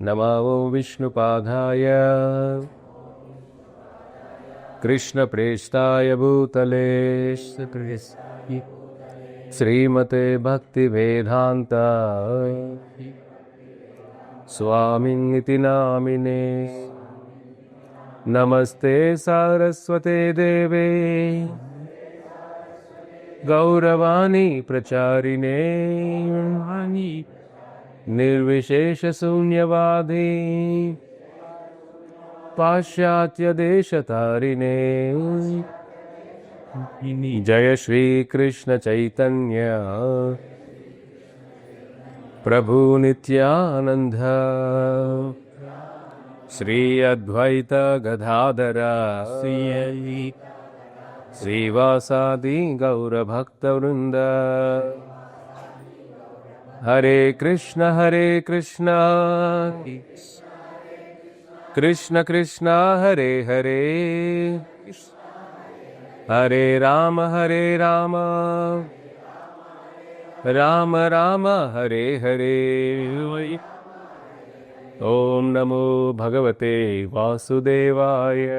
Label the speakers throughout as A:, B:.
A: నమో విష్ణుపాదాయ కృష్ణప్రేష్టాయ భూతలే శ్రీమతే భక్తివేదాంత స్వామినితి నామినే. నమస్తే సారస్వతే దేవే గౌరవాణి ప్రచారిణే నిర్విశేష శూన్యవాది పాశ్చాత్య దేశతారిణే. జయ శ్రీ కృష్ణ చైతన్య ప్రభు నిత్యానంద శ్రీ అద్వైత గదాధర శ్రీవాసాది గౌరభక్తవృంద. హరే కృష్ణ కృష్ణ కృష్ణ హరే హరే హరే రామ రామ రామ హరే హరే. ఓం నమో భగవతే వాసుదేవాయ.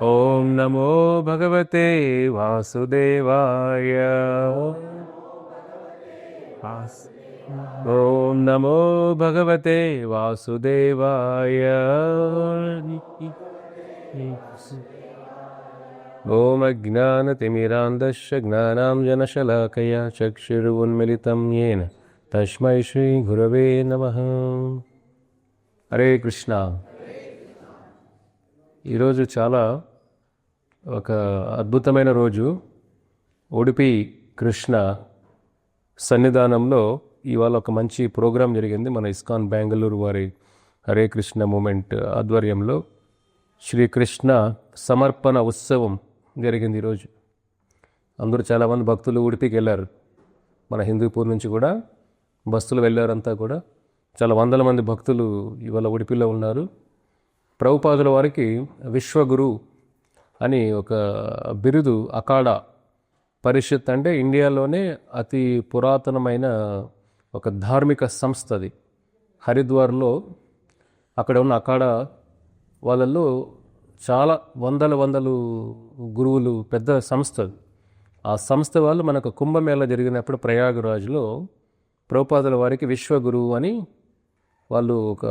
A: ఓం నమో భగవతే వాసుదేవాయ. ఓం నమో భగవతే వాసుదేవాయ. ఓం అజ్ఞానతిమిరాంధస్య జ్ఞానాంజనశలాకయా చక్షురున్మిలితం యేన తస్మై శ్రీ గురవే నమః. హరే కృష్ణ. ఈరోజు చాలా ఒక అద్భుతమైన రోజు. ఉడిపి కృష్ణ సన్నిధానంలో ఇవాళ ఒక మంచి ప్రోగ్రాం జరిగింది. మన ఇస్కాన్ బెంగళూరు వారి హరే కృష్ణ మూమెంట్ ఆధ్వర్యంలో శ్రీకృష్ణ సమర్పణ ఉత్సవం జరిగింది ఈరోజు. అందరూ చాలామంది భక్తులు ఉడిపికి వెళ్ళారు. మన హిందూపూర్ నుంచి కూడా బస్సులు వెళ్ళారంతా కూడా. చాలా వందల మంది భక్తులు ఇవాళ ఉడిపిలో ఉన్నారు. ప్రభుపాదుల వారికి విశ్వగురు అని ఒక బిరుదు అఖాడా పరిషత్ అంటే ఇండియాలోనే అతి పురాతనమైన ఒక ధార్మిక సంస్థ. అది హరిద్వార్లో అక్కడ ఉన్న అఖాడా వాళ్ళల్లో చాలా వందలు గురువులు పెద్ద సంస్థ. ఆ సంస్థ వాళ్ళు మనకు కుంభమేళ జరిగినప్పుడు ప్రయాగరాజ్లో ప్రభుపాదుల వారికి విశ్వగురువు అని వాళ్ళు ఒక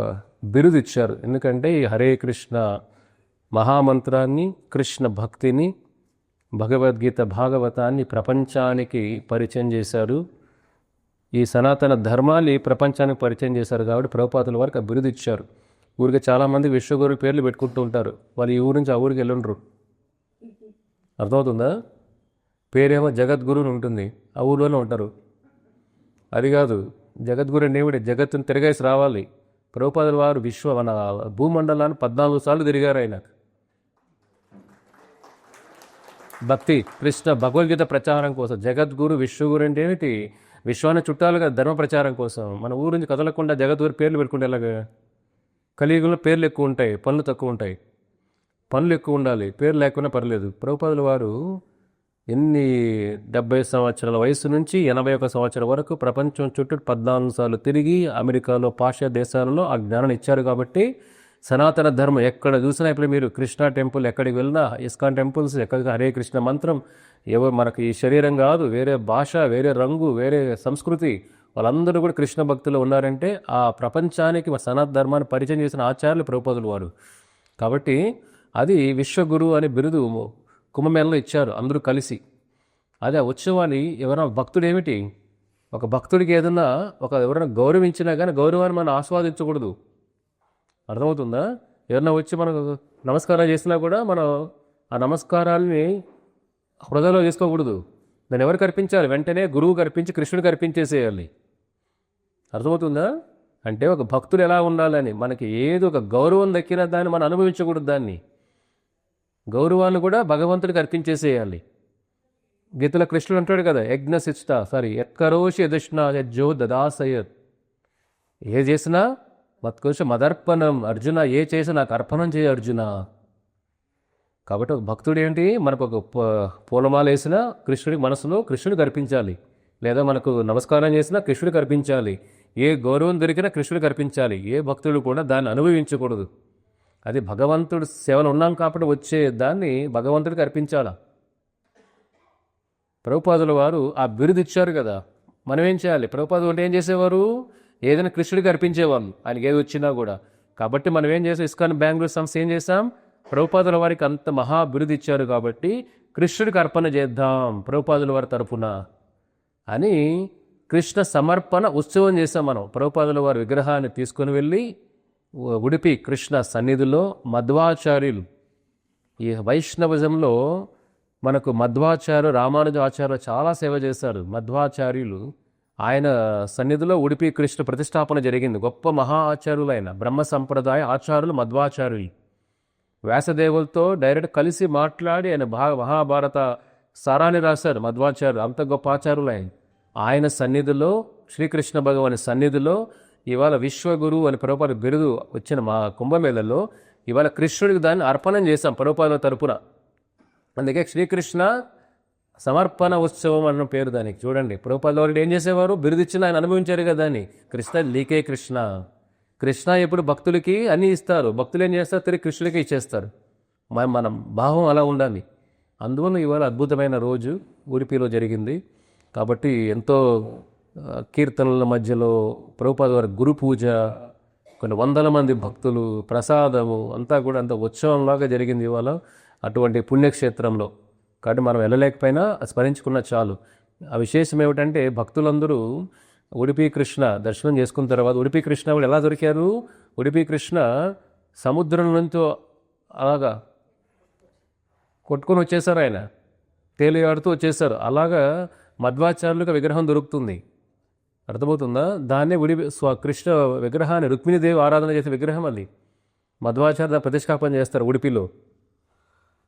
A: బిరుదు ఇచ్చారు. ఎందుకంటే ఈ హరే కృష్ణ మహామంత్రాన్ని, కృష్ణ భక్తిని, భగవద్గీత భాగవతాన్ని ప్రపంచానికి పరిచయం చేశారు. ఈ సనాతన ధర్మాన్ని ప్రపంచానికి పరిచయం చేశారు కాబట్టి ప్రభుపాదుల వారికి ఆ బిరుదు ఇచ్చారు. ఊరికి చాలామంది విశ్వగురు పేర్లు పెట్టుకుంటూ ఉంటారు. వాళ్ళు ఈ ఊరి నుంచి ఆ ఊరికి వెళ్ళండ్రు. అర్థమవుతుందా? పేరేమో జగద్గురు అని ఉంటుంది, ఆ ఊరిలోనే ఉంటారు. అది కాదు, జగద్గురు దేవుడే, జగత్తుని తిరగేసి రావాలి. ప్రభుపాదుల వారు మన భూమండలాన్ని 14 సార్లు తిరిగారు. ఆయన భక్తి కృష్ణ భగవద్గీత ప్రచారం కోసం. జగద్గురు విశ్వగురు అంటే ఏమిటి? విశ్వాన్ని చుట్టాలుగా ధర్మ ప్రచారం కోసం. మన ఊరు నుంచి కదలకుండా జగద్గురు పేర్లు పెట్టుకుంటే ఎలాగా? కలియుగంలో పేర్లు ఎక్కువ ఉంటాయి, పనులు తక్కువ ఉంటాయి. పనులు ఎక్కువ ఉండాలి, పేర్లు లేకుండా పర్లేదు. ప్రభుపాదుల వారు 70 సంవత్సరాల వయసు నుంచి 81 సంవత్సరాల వరకు ప్రపంచం చుట్టూ 14 సార్లు తిరిగి అమెరికాలో పాశ్చాత్య దేశాలలో ఆ జ్ఞానాన్ని ఇచ్చారు. కాబట్టి సనాతన ధర్మం ఎక్కడ చూసినా, ఇప్పుడు మీరు కృష్ణ టెంపుల్ ఎక్కడికి వెళ్ళినా, ఇస్కాన్ టెంపుల్స్ ఎక్కడికి హరే కృష్ణ మంత్రం. మనకు ఈ శరీరం కాదు, వేరే భాష, వేరే రంగు, వేరే సంస్కృతి, వాళ్ళందరూ కూడా కృష్ణ భక్తులు ఉన్నారంటే ఆ ప్రపంచానికి సనాతన ధర్మాన్ని పరిచయం చేసిన ఆచార్యులు ప్రభుపాదుల వారు. కాబట్టి అది విశ్వగురు అనే బిరుదు కుంభమేళలో ఇచ్చారు అందరూ కలిసి. అదే ఉత్సవాన్ని ఎవరైనా భక్తుడు ఏమిటి, ఒక భక్తుడికి ఏదన్నా ఎవరైనా గౌరవించినా కానీ గౌరవాన్ని మనం ఆస్వాదించకూడదు. అర్థమవుతుందా? ఎవరైనా వచ్చి మనకు నమస్కారం చేసినా కూడా మనం ఆ నమస్కారాలని హృదయంలో చేసుకోకూడదు. దాన్ని ఎవరికి అర్పించాలి? వెంటనే గురువుకి అర్పించి కృష్ణుడికి అర్పించేసేయాలి. అర్థమవుతుందా? అంటే ఒక భక్తుడు ఎలా ఉండాలని, మనకి ఏదో ఒక గౌరవం దక్కిన దాన్ని మనం అనుభవించకూడదు. దాన్ని గౌరవాన్ని కూడా భగవంతుడికి అర్పించేసేయాలి. గీతలో కృష్ణుడు అంటాడు కదా, ఎక్కరోషి యదృష్ణ యజ్జో దదాసయత్. ఏ చేసినా మత్కోశ మదర్పణం. అర్జున, ఏ చేసినా నాకు అర్పణం చేయ అర్జున. కాబట్టి ఒక భక్తుడు ఏంటి, మనకు ఒక పూలమాల వేసినా కృష్ణుడికి మనసులో కృష్ణుడికి అర్పించాలి. లేదా మనకు నమస్కారం చేసినా కృష్ణుడికి అర్పించాలి. ఏ గౌరవం దొరికినా కృష్ణుడికి అర్పించాలి. ఏ భక్తుడు కూడా దాన్ని అనుభవించకూడదు. అది భగవంతుడు సేవలు ఉన్నాం కాబట్టి వచ్చే దాన్ని భగవంతుడికి అర్పించాలా. ప్రభుపాదుల వారు ఆ బిరుదు ఇచ్చారు కదా, మనం ఏం చేయాలి? ప్రభుపాదులు అంటే ఏం చేసేవారు? ఏదైనా కృష్ణుడికి అర్పించేవాళ్ళు, ఆయనకి ఏది వచ్చినా కూడా. కాబట్టి మనం ఏం చేసాం? ఇస్కాన్ బెంగళూరు సంస్థ ఏం చేసాం? ప్రభుపాదుల వారికి అంత మహా బిరుదు ఇచ్చారు కాబట్టి కృష్ణుడికి అర్పణ చేద్దాం ప్రభుపాదుల వారి తరపున అని కృష్ణ సమర్పణ ఉత్సవం చేసాం మనం. ప్రభుపాదుల వారి విగ్రహాన్ని తీసుకుని వెళ్ళి ఉడిపి కృష్ణ సన్నిధిలో మధ్వాచార్యులు, ఈ వైష్ణవిజంలో మనకు మధ్వాచార్య రామానుజాచార్యులు చాలా సేవ చేశారు. మధ్వాచార్యులు ఆయన సన్నిధిలో ఉడిపి కృష్ణ ప్రతిష్టాపన జరిగింది. గొప్ప మహా ఆచార్యులు, ఆయన బ్రహ్మ సంప్రదాయ ఆచార్యులు మధ్వాచార్యులు. వ్యాసదేవులతో డైరెక్ట్ కలిసి మాట్లాడి ఆయన మహాభారత సారాన్ని రాశారు మధ్వాచార్యులు. అంత గొప్ప ఆచార్యులు ఆయన. ఆయన సన్నిధిలో, శ్రీకృష్ణ భగవాని సన్నిధిలో ఇవాళ విశ్వగురు అని ప్రభుపాద బిరుదు వచ్చిన మా కుంభమేళలో ఇవాళ కృష్ణుడికి దాన్ని అర్పణం చేశాం ప్రభుపాదుల తరపున. అందుకే శ్రీకృష్ణ సమర్పణ ఉత్సవం అన్న పేరు దానికి. చూడండి, ప్రభుపాదుల వారు ఏం చేసేవారు? బిరుదిచ్చిన ఆయన అనుభవించారు కదా దాన్ని. కృష్ణ లీకే కృష్ణ. కృష్ణ ఎప్పుడు భక్తులకి అన్నీ ఇస్తారు, భక్తులు ఏం చేస్తారు? తిరిగి కృష్ణుడికి ఇచ్చేస్తారు. మనం భావం అలా ఉండాలి. అందువల్ల ఇవాళ అద్భుతమైన రోజు ఉడిపిలో జరిగింది. కాబట్టి ఎంతో కీర్తనల మధ్యలో ప్రభుపాద వారి గురు పూజ, కొన్ని వందల మంది భక్తులు, ప్రసాదము అంతా కూడా అంత ఉత్సవంలాగా జరిగింది ఇవాళ అటువంటి పుణ్యక్షేత్రంలో. కాబట్టి మనం వెళ్ళలేకపోయినా స్మరించుకున్న చాలు. ఆ విశేషం ఏమిటంటే భక్తులందరూ ఉడిపి కృష్ణ దర్శనం చేసుకున్న తర్వాత, ఉడిపి కృష్ణ కూడా ఎలా దొరికారు? ఉడిపి కృష్ణ సముద్రం నుంచి అలాగా కొట్టుకొని వచ్చేసారు, ఆయన తేలియాడుతూ వచ్చేసారు. అలాగా మధ్వాచార్యులకు విగ్రహం దొరుకుతుంది, అర్థమవుతుందా? దాన్నే కృష్ణ విగ్రహాన్ని రుక్మిణీదేవి ఆరాధన చేసే విగ్రహం అది. మధ్వాచార్య ప్రతిష్టాపన చేస్తారు ఉడిపిలో,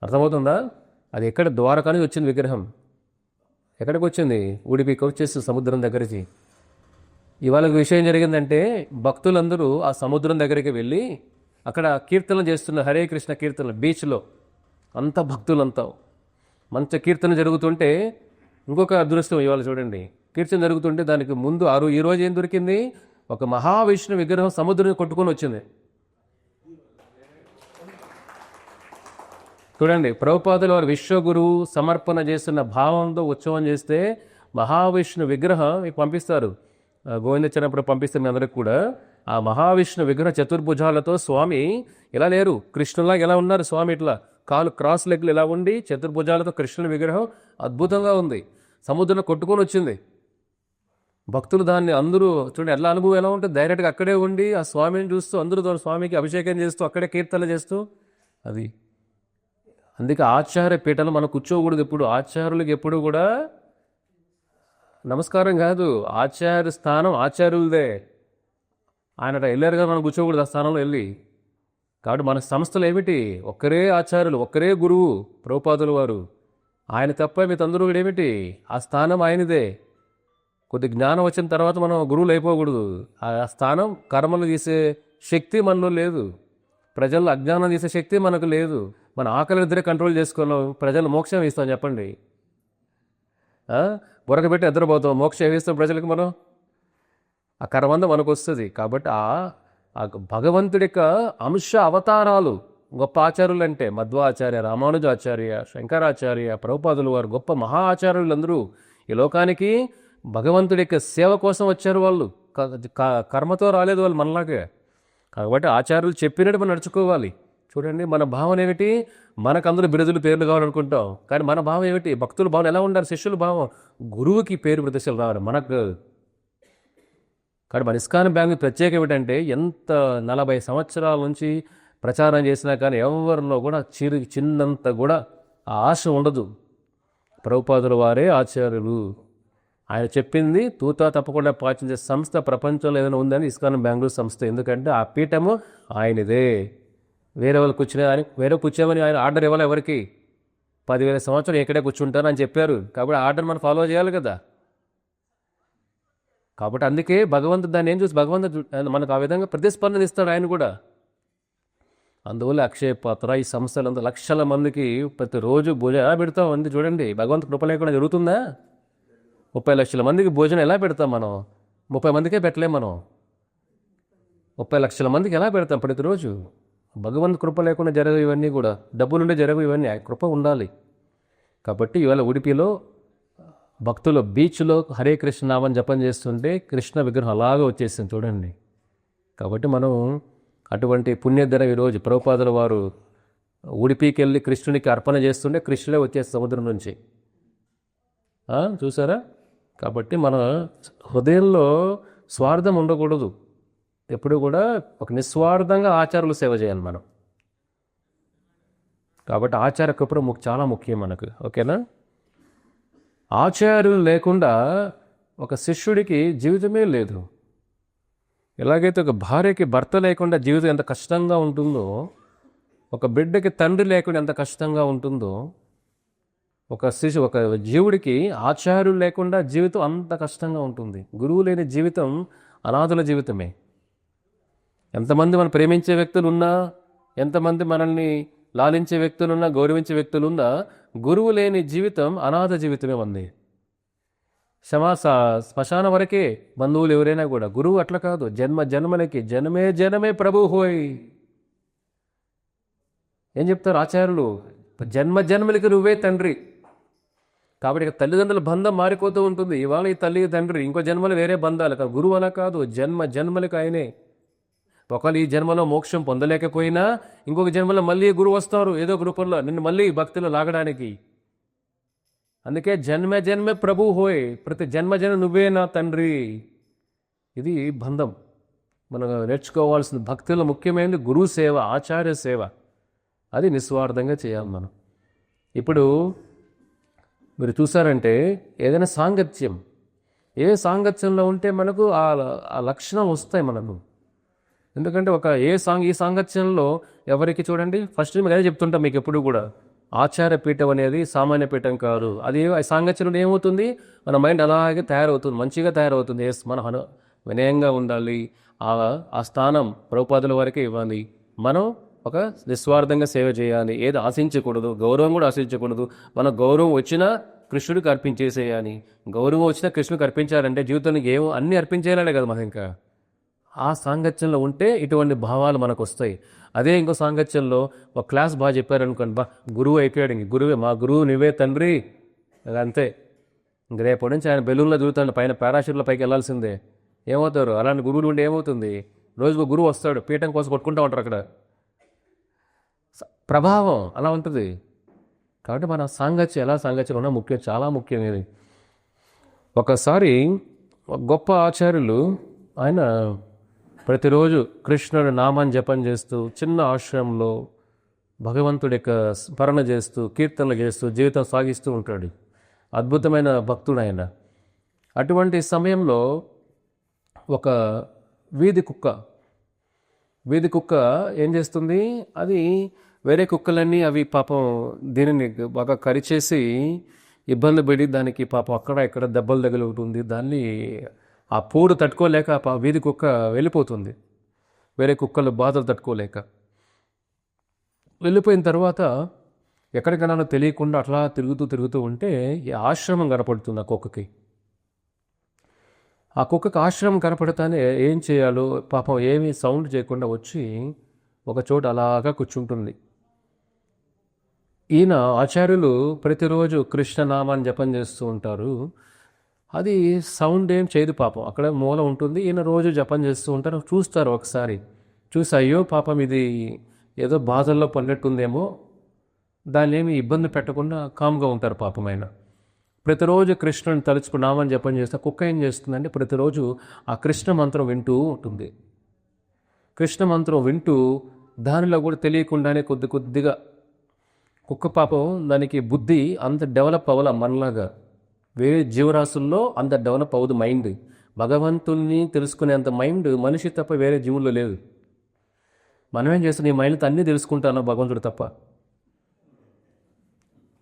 A: అర్థమవుతుందా? అది ఎక్కడ? ద్వారకా నుంచి వచ్చింది విగ్రహం. ఎక్కడికి వచ్చింది? ఉడిపికి వచ్చేసి సముద్రం దగ్గరికి. ఇవాళ విషయం జరిగిందంటే భక్తులందరూ ఆ సముద్రం దగ్గరికి వెళ్ళి అక్కడ కీర్తనలు చేస్తున్న హరే కృష్ణ కీర్తనలు బీచ్లో. అంత భక్తులంతా మంచి కీర్తన జరుగుతుంటే ఇంకొక అదృష్టం ఇవాళ చూడండి, కీర్తన జరుగుతుంటే దానికి ముందు ఈరోజు ఏం దొరికింది? ఒక మహావిష్ణు విగ్రహం సముద్రం కొట్టుకొని వచ్చింది. చూడండి, ప్రభుపాదుల వారు విశ్వగురు సమర్పణ చేస్తున్న భావంతో ఉత్సవం చేస్తే మహావిష్ణు విగ్రహం మీకు పంపిస్తారు, గోవిందచరణప్పుడు పంపిస్తారు మీ అందరికి కూడా. ఆ మహావిష్ణు విగ్రహం చతుర్భుజాలతో స్వామి ఇలా లేరు, కృష్ణులాగా ఎలా ఉన్నారు స్వామి, ఇట్లా కాలు క్రాస్ లెగ్లు ఇలా ఉండి చతుర్భుజాలతో కృష్ణుని విగ్రహం అద్భుతంగా ఉంది. సముద్రం కొట్టుకొని వచ్చింది. భక్తులు దాన్ని అందరూ చూడండి ఎలా అనుభవం ఎలా ఉంటుంది. డైరెక్ట్గా అక్కడే ఉండి ఆ స్వామిని చూస్తూ అందరూ స్వామికి అభిషేకం చేస్తూ అక్కడే కీర్తనలు చేస్తూ అది. అందుకే ఆచార్య పీఠలు మనం కూర్చోకూడదు ఎప్పుడు. ఆచార్యులకి ఎప్పుడు కూడా నమస్కారం కాదు, ఆచార్య స్థానం ఆచార్యులదే. ఆయన వెళ్ళారు కదా, మనం కూర్చోకూడదు ఆ స్థానంలో వెళ్ళి. కాబట్టి మన సంస్థలు ఏమిటి? ఒక్కరే ఆచార్యులు, ఒక్కరే గురువు ప్రభుపాదుల వారు. ఆయన తప్ప మీతందరూ కూడా ఏమిటి? ఆ స్థానం ఆయనదే. కొద్ది జ్ఞానం వచ్చిన తర్వాత మనం గురువులు అయిపోకూడదు. ఆ స్థానం కర్మలు తీసే శక్తి మనలో లేదు, ప్రజల్లో అజ్ఞానం తీసే శక్తి మనకు లేదు. మన ఆకలి ఇద్దరే కంట్రోల్ చేసుకోలేం, ప్రజలు మోక్షం ఇస్తాం చెప్పండి. బొరకబెట్టి నిద్రపోతాం, మోక్షం ఏమిస్తాం ప్రజలకు మనం? ఆ కర్మంద మనకు వస్తుంది. కాబట్టి ఆ భగవంతుడి యొక్క అంశ అవతారాలు గొప్ప ఆచార్యులు అంటే మధ్వాచార్య, రామానుజాచార్య, శంకరాచార్య, ప్రభుపాదులు వారు గొప్ప మహా ఆచార్యులందరూ ఈ లోకానికి భగవంతుడి యొక్క సేవ కోసం వచ్చారు. వాళ్ళు కర్మతో రాలేదు, వాళ్ళు మనలాగే. కాబట్టి ఆచార్యులు చెప్పినట్టు మనం నడుచుకోవాలి. చూడండి, మన భావన ఏమిటి? మనకందరూ బిరుదులు పేర్లు కావాలనుకుంటాం, కానీ మన భావం ఏమిటి? భక్తుల భావన ఎలా ఉండాలి? శిష్యుల భావం గురువుకి పేరు ప్రతిష్టలు రావాలి, మనకు. కానీ మన ఇస్కాన్ బ్యాంక్ ప్రత్యేకం ఏమిటంటే ఎంత 40 సంవత్సరాల నుంచి ప్రచారం చేసినా కానీ ఎవరిలో కూడా చిన్నంత కూడా ఆ ఆశ ఉండదు. ప్రభుపాదుల వారే ఆచార్యులు, ఆయన చెప్పింది తూతా తప్పకుండా పాటించే సంస్థ ప్రపంచంలో ఏదైనా ఉందని ఇస్కాన్ బెంగళూరు సంస్థ. ఎందుకంటే ఆ పీఠము ఆయనదే. వేరే వాళ్ళు వేరే కూర్చోమని ఆయన ఆర్డర్ ఇవ్వాలి ఎవరికి? 10,000 సంవత్సరాలు ఎక్కడే కూర్చుంటారు అని చెప్పారు. కాబట్టి ఆర్డర్ మనం ఫాలో చేయాలి కదా. కాబట్టి అందుకే భగవంతుడు దాన్ని ఏం చూసి భగవంతుడు మనకు ఆ విధంగా ప్రతిస్పందన ఇస్తాడు ఆయన కూడా. అందువల్ల అక్షయ పాత్ర ఈ సంస్థలంతా లక్షల మందికి ప్రతిరోజు భోజనం పెడతాం. అంది చూడండి, భగవంతు కృప లేకుండా జరుగుతుందా? 30 లక్షల మందికి భోజనం ఎలా పెడతాం మనం? 30 మందికే పెట్టలేం మనం. 30 లక్షల మందికి ఎలా పెడతాం ప్రతిరోజు? భగవంతు కృప లేకుండా జరగవు ఇవన్నీ కూడా. డబ్బులుండే జరగవు ఇవన్నీ, ఆ కృప ఉండాలి. కాబట్టి ఇవాళ ఉడిపిలో భక్తులు బీచ్లో హరే కృష్ణ నామని జపం చేస్తుంటే కృష్ణ విగ్రహం అలాగే వచ్చేసింది చూడండి. కాబట్టి మనం అటువంటి పుణ్యదినం ఈరోజు ప్రభుపాదుల వారు ఉడిపికి వెళ్ళి కృష్ణునికి అర్పణ చేస్తుంటే కృష్ణుడే వచ్చేసి సముద్రం నుంచి. చూసారా? కాబట్టి మన హృదయంలో స్వార్థం ఉండకూడదు. ఎప్పుడు కూడా ఒక నిస్వార్థంగా ఆచారాలు సేవ చేయాలి మనం. కాబట్టి ఆచార కృప చాలా ముఖ్యం మనకు. ఓకేనా? ఆచార్యులు లేకుండా ఒక శిష్యుడికి జీవితమే లేదు. ఎలాగైతే ఒక భార్యకి భర్త లేకుండా జీవితం ఎంత కష్టంగా ఉంటుందో, ఒక బిడ్డకి తండ్రి లేకుండా ఎంత కష్టంగా ఉంటుందో, ఒక జీవుడికి ఆచార్యులు లేకుండా జీవితం అంత కష్టంగా ఉంటుంది. గురువు లేని జీవితం అనాథుల జీవితమే. ఎంతమంది మనం ప్రేమించే వ్యక్తులున్నా, ఎంతమంది మనల్ని లాలించే వ్యక్తులున్నా, గౌరవించే వ్యక్తులున్నా, గురువు లేని జీవితం అనాథ జీవితమే ఉంది. శ్మశానం వరకే బంధువులు ఎవరైనా కూడా. గురువు అట్లా కాదు, జన్మ జన్మలకి జనమే జనమే ప్రభు హోయ్. ఏం చెప్తారు ఆచార్యులు? జన్మ జన్మలకి నువ్వే తండ్రి. కాబట్టి ఇక తల్లిదండ్రుల బంధం మారిపోతూ ఉంటుంది. ఇవాళ ఈ తల్లి తండ్రి, ఇంకో జన్మలు వేరే బంధాలు. గురువు అలా కాదు, జన్మ జన్మలకి ఆయనే. ఒకవేళ ఈ జన్మలో మోక్షం పొందలేకపోయినా ఇంకొక జన్మలో మళ్ళీ గురువు వస్తారు ఏదో ఒక రూపంలో నిన్ను మళ్ళీ భక్తిలో లాగడానికి. అందుకే జన్మ జన్మే ప్రభు హోయ్, ప్రతి జన్మ జన్మ నువ్వే నా తండ్రి. ఇది బంధం. మనం నేర్చుకోవాల్సిన భక్తిలో ముఖ్యమైనది గురువు సేవ, ఆచార్య సేవ. అది నిస్వార్థంగా చేయాలి మనం. ఇప్పుడు మీరు చూసారంటే ఏదైనా సాంగత్యం, ఏ సాంగత్యంలో ఉంటే మనకు ఆ లక్షణాలు వస్తాయి మనకు. ఎందుకంటే ఈ సాంగత్యంలో ఎవరికి చూడండి, ఫస్ట్ మీకు అదే చెప్తుంటాం మీకు ఎప్పుడు కూడా, ఆచార్య పీఠం అనేది సామాన్య పీఠం కాదు. అది సాంగత్యంలో ఏమవుతుంది, మన మైండ్ అలాగే తయారవుతుంది, మంచిగా తయారవుతుంది. మన వినయంగా ఉండాలి. ఆ స్థానం ప్రభుపాదుల వరకే ఇవ్వాలి. మనం ఒక నిస్వార్థంగా సేవ చేయాలి. ఏది ఆశించకూడదు, గౌరవం కూడా ఆశించకూడదు. మన గౌరవం వచ్చినా కృష్ణుడికి అర్పించేసేయాలి. గౌరవం వచ్చినా కృష్ణుడికి అర్పించాలంటే జీవితానికి ఏమో అన్నీ అర్పించేయాలనే కదా మనం. ఇంకా ఆ సాంగత్యంలో ఉంటే ఇటువంటి భావాలు మనకు వస్తాయి. అదే ఇంకో సాంగత్యంలో ఒక క్లాస్ బాగా చెప్పారనుకోండి, గురువు అయిపోయాడు, ఇంక గురువే, మా గురువు నువ్వే తండ్రి, అంతే. ఇంక రేపటి నుంచి ఆయన బెలూన్లో దిగుతాడు, పైన పారాషూట్లో పైకి వెళ్ళాల్సిందే. ఏమవుతారు అలాంటి గురువులు ఉంటే ఏమవుతుంది, రోజుకు గురువు వస్తాడు, పీఠం కోసం కొట్టుకుంటూ ఉంటారు అక్కడ. ప్రభావం అలా ఉంటుంది. కాబట్టి మన ఎలా సాంగత్యం ఉన్నా ముఖ్యం, చాలా ముఖ్యం ఇది. ఒకసారి గొప్ప ఆచార్యులు ఆయన ప్రతిరోజు కృష్ణుడి నామాన్ని జపం చేస్తూ చిన్న ఆశ్రమంలో భగవంతుడి యొక్క స్మరణ చేస్తూ కీర్తనలు చేస్తూ జీవితం సాగిస్తూ ఉంటాడు. అద్భుతమైన భక్తుడు ఆయన. అటువంటి సమయంలో ఒక వీధి కుక్క ఏం చేస్తుంది, అది వేరే కుక్కలన్నీ అవి పాపం దీనిని బాగా కరిచేసి ఇబ్బంది పడి దానికి పాపం అక్కడ ఇక్కడ దెబ్బలు తగులుతుంది. దాన్ని ఆ పోరు తట్టుకోలేక వీధి కుక్క వెళ్ళిపోతుంది, వేరే కుక్కలు బాధలు తట్టుకోలేక. వెళ్ళిపోయిన తర్వాత ఎక్కడికైనా తెలియకుండా అట్లా తిరుగుతూ ఉంటే ఈ ఆశ్రమం కనపడుతుంది ఆ కుక్కకి. ఆ కుక్కకి ఆశ్రమం కనపడతానే ఏం చేయాలో పాపం ఏమీ సౌండ్ చేయకుండా వచ్చి ఒక చోట అలాగా కూర్చుంటుంది. ఈయన ఆచార్యులు ప్రతిరోజు కృష్ణనామాన్ని జపం చేస్తూ ఉంటారు. అది సౌండ్ ఏం చేయదు పాపం, అక్కడ మూల ఉంటుంది. ఈయన రోజు జపం చేస్తూ ఉంటారు. చూస్తారు, ఒకసారి చూసి అయ్యో పాపం ఇది ఏదో బాధల్లో పడినట్టుందేమో, దాన్ని ఏమి ఇబ్బంది పెట్టకుండా కామ్గా ఉంటారు పాపం ఆయన. ప్రతిరోజు కృష్ణుని తలుచుకుని నామని జపం చేస్తే కుక్క ఏం చేస్తుందంటే ప్రతిరోజు ఆ కృష్ణ మంత్రం వింటూ ఉంటుంది. కృష్ణ మంత్రం వింటూ దానిలో కూడా తెలియకుండానే కొద్దిగా కుక్క పాపం దానికి బుద్ధి అంత డెవలప్ అవ్వాల మనలాగా. వేరే జీవరాశుల్లో అంత డెవలప్ అవ్వదు మైండ్. భగవంతుల్ని తెలుసుకునేంత మైండ్ మనిషి తప్ప వేరే జీవుల్లో లేదు. మనమేం చేస్తాం, ఈ మైండ్తో అన్నీ తెలుసుకుంటాను భగవంతుడు తప్ప.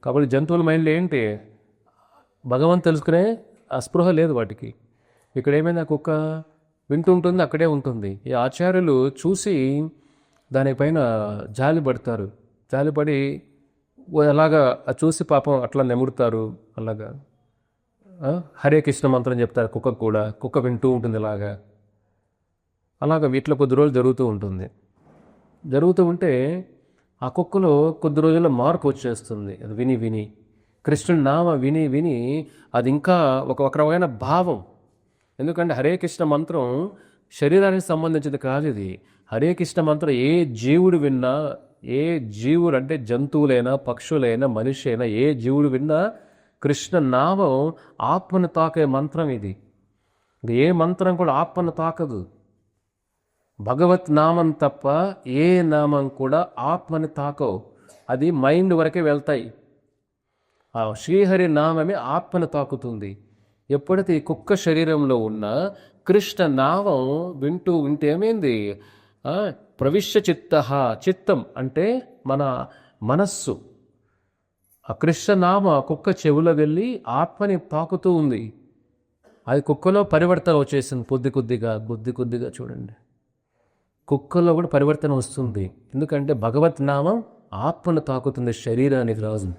A: కాబట్టి జంతువుల మైండ్లో ఏంటి, భగవంతు తెలుసుకునే అస్పృహ లేదు వాటికి. ఇక్కడ ఏమైనా కుక్క వింటుంటుంది, అక్కడే ఉంటుంది. ఈ ఆచార్యులు చూసి దానిపైన జాలిపడతారు. జాలిపడి అలాగా చూసి పాపం అట్లా నెమురుతారు. అలాగా హరే కృష్ణ మంత్రం చెప్తారు కుక్కకు కూడా, కుక్క వింటూ ఉంటుంది అలాగా వీటిలో కొద్ది రోజులు జరుగుతూ ఉంటే ఆ కుక్కలో కొద్ది రోజుల్లో మార్పు వచ్చేస్తుంది. అది విని విని కృష్ణుడి నామ విని విని అది ఇంకా ఒక రకమైన భావం. ఎందుకంటే హరే కృష్ణ మంత్రం శరీరానికి సంబంధించింది కాదు ఇది. హరే కృష్ణ మంత్రం ఏ జీవుడు విన్నా, ఏ జీవుడు అంటే జంతువులైనా పక్షులైనా మనిషి అయినా ఏ జీవుడు విన్నా కృష్ణ నామం ఆత్మను తాకే మంత్రం ఇది. ఏ మంత్రం కూడా ఆత్మను తాకదు. భగవత్ నామం తప్ప ఏ నామం కూడా ఆత్మని తాకవు. అది మైండ్ వరకే వెళ్తాయి. ఆ శ్రీహరి నామమే ఆత్మను తాకుతుంది. ఎప్పుడైతే ఈ కుక్క శరీరంలో ఉన్న కృష్ణ నామం వింటూ వింటే ఏమైంది? ప్రవిశ్య చిత్తం అంటే మన మనస్సు. ఆ కృష్ణనామ కుక్క చెవులో వెళ్ళి ఆత్మని తాకుతూ ఉంది. అది కుక్కలో పరివర్తన వచ్చేసింది. కొద్ది కొద్దిగా చూడండి, కుక్కలో కూడా పరివర్తన వస్తుంది. ఎందుకంటే భగవత్ నామం ఆత్మను తాకుతుంది, శరీరానికి రాజు.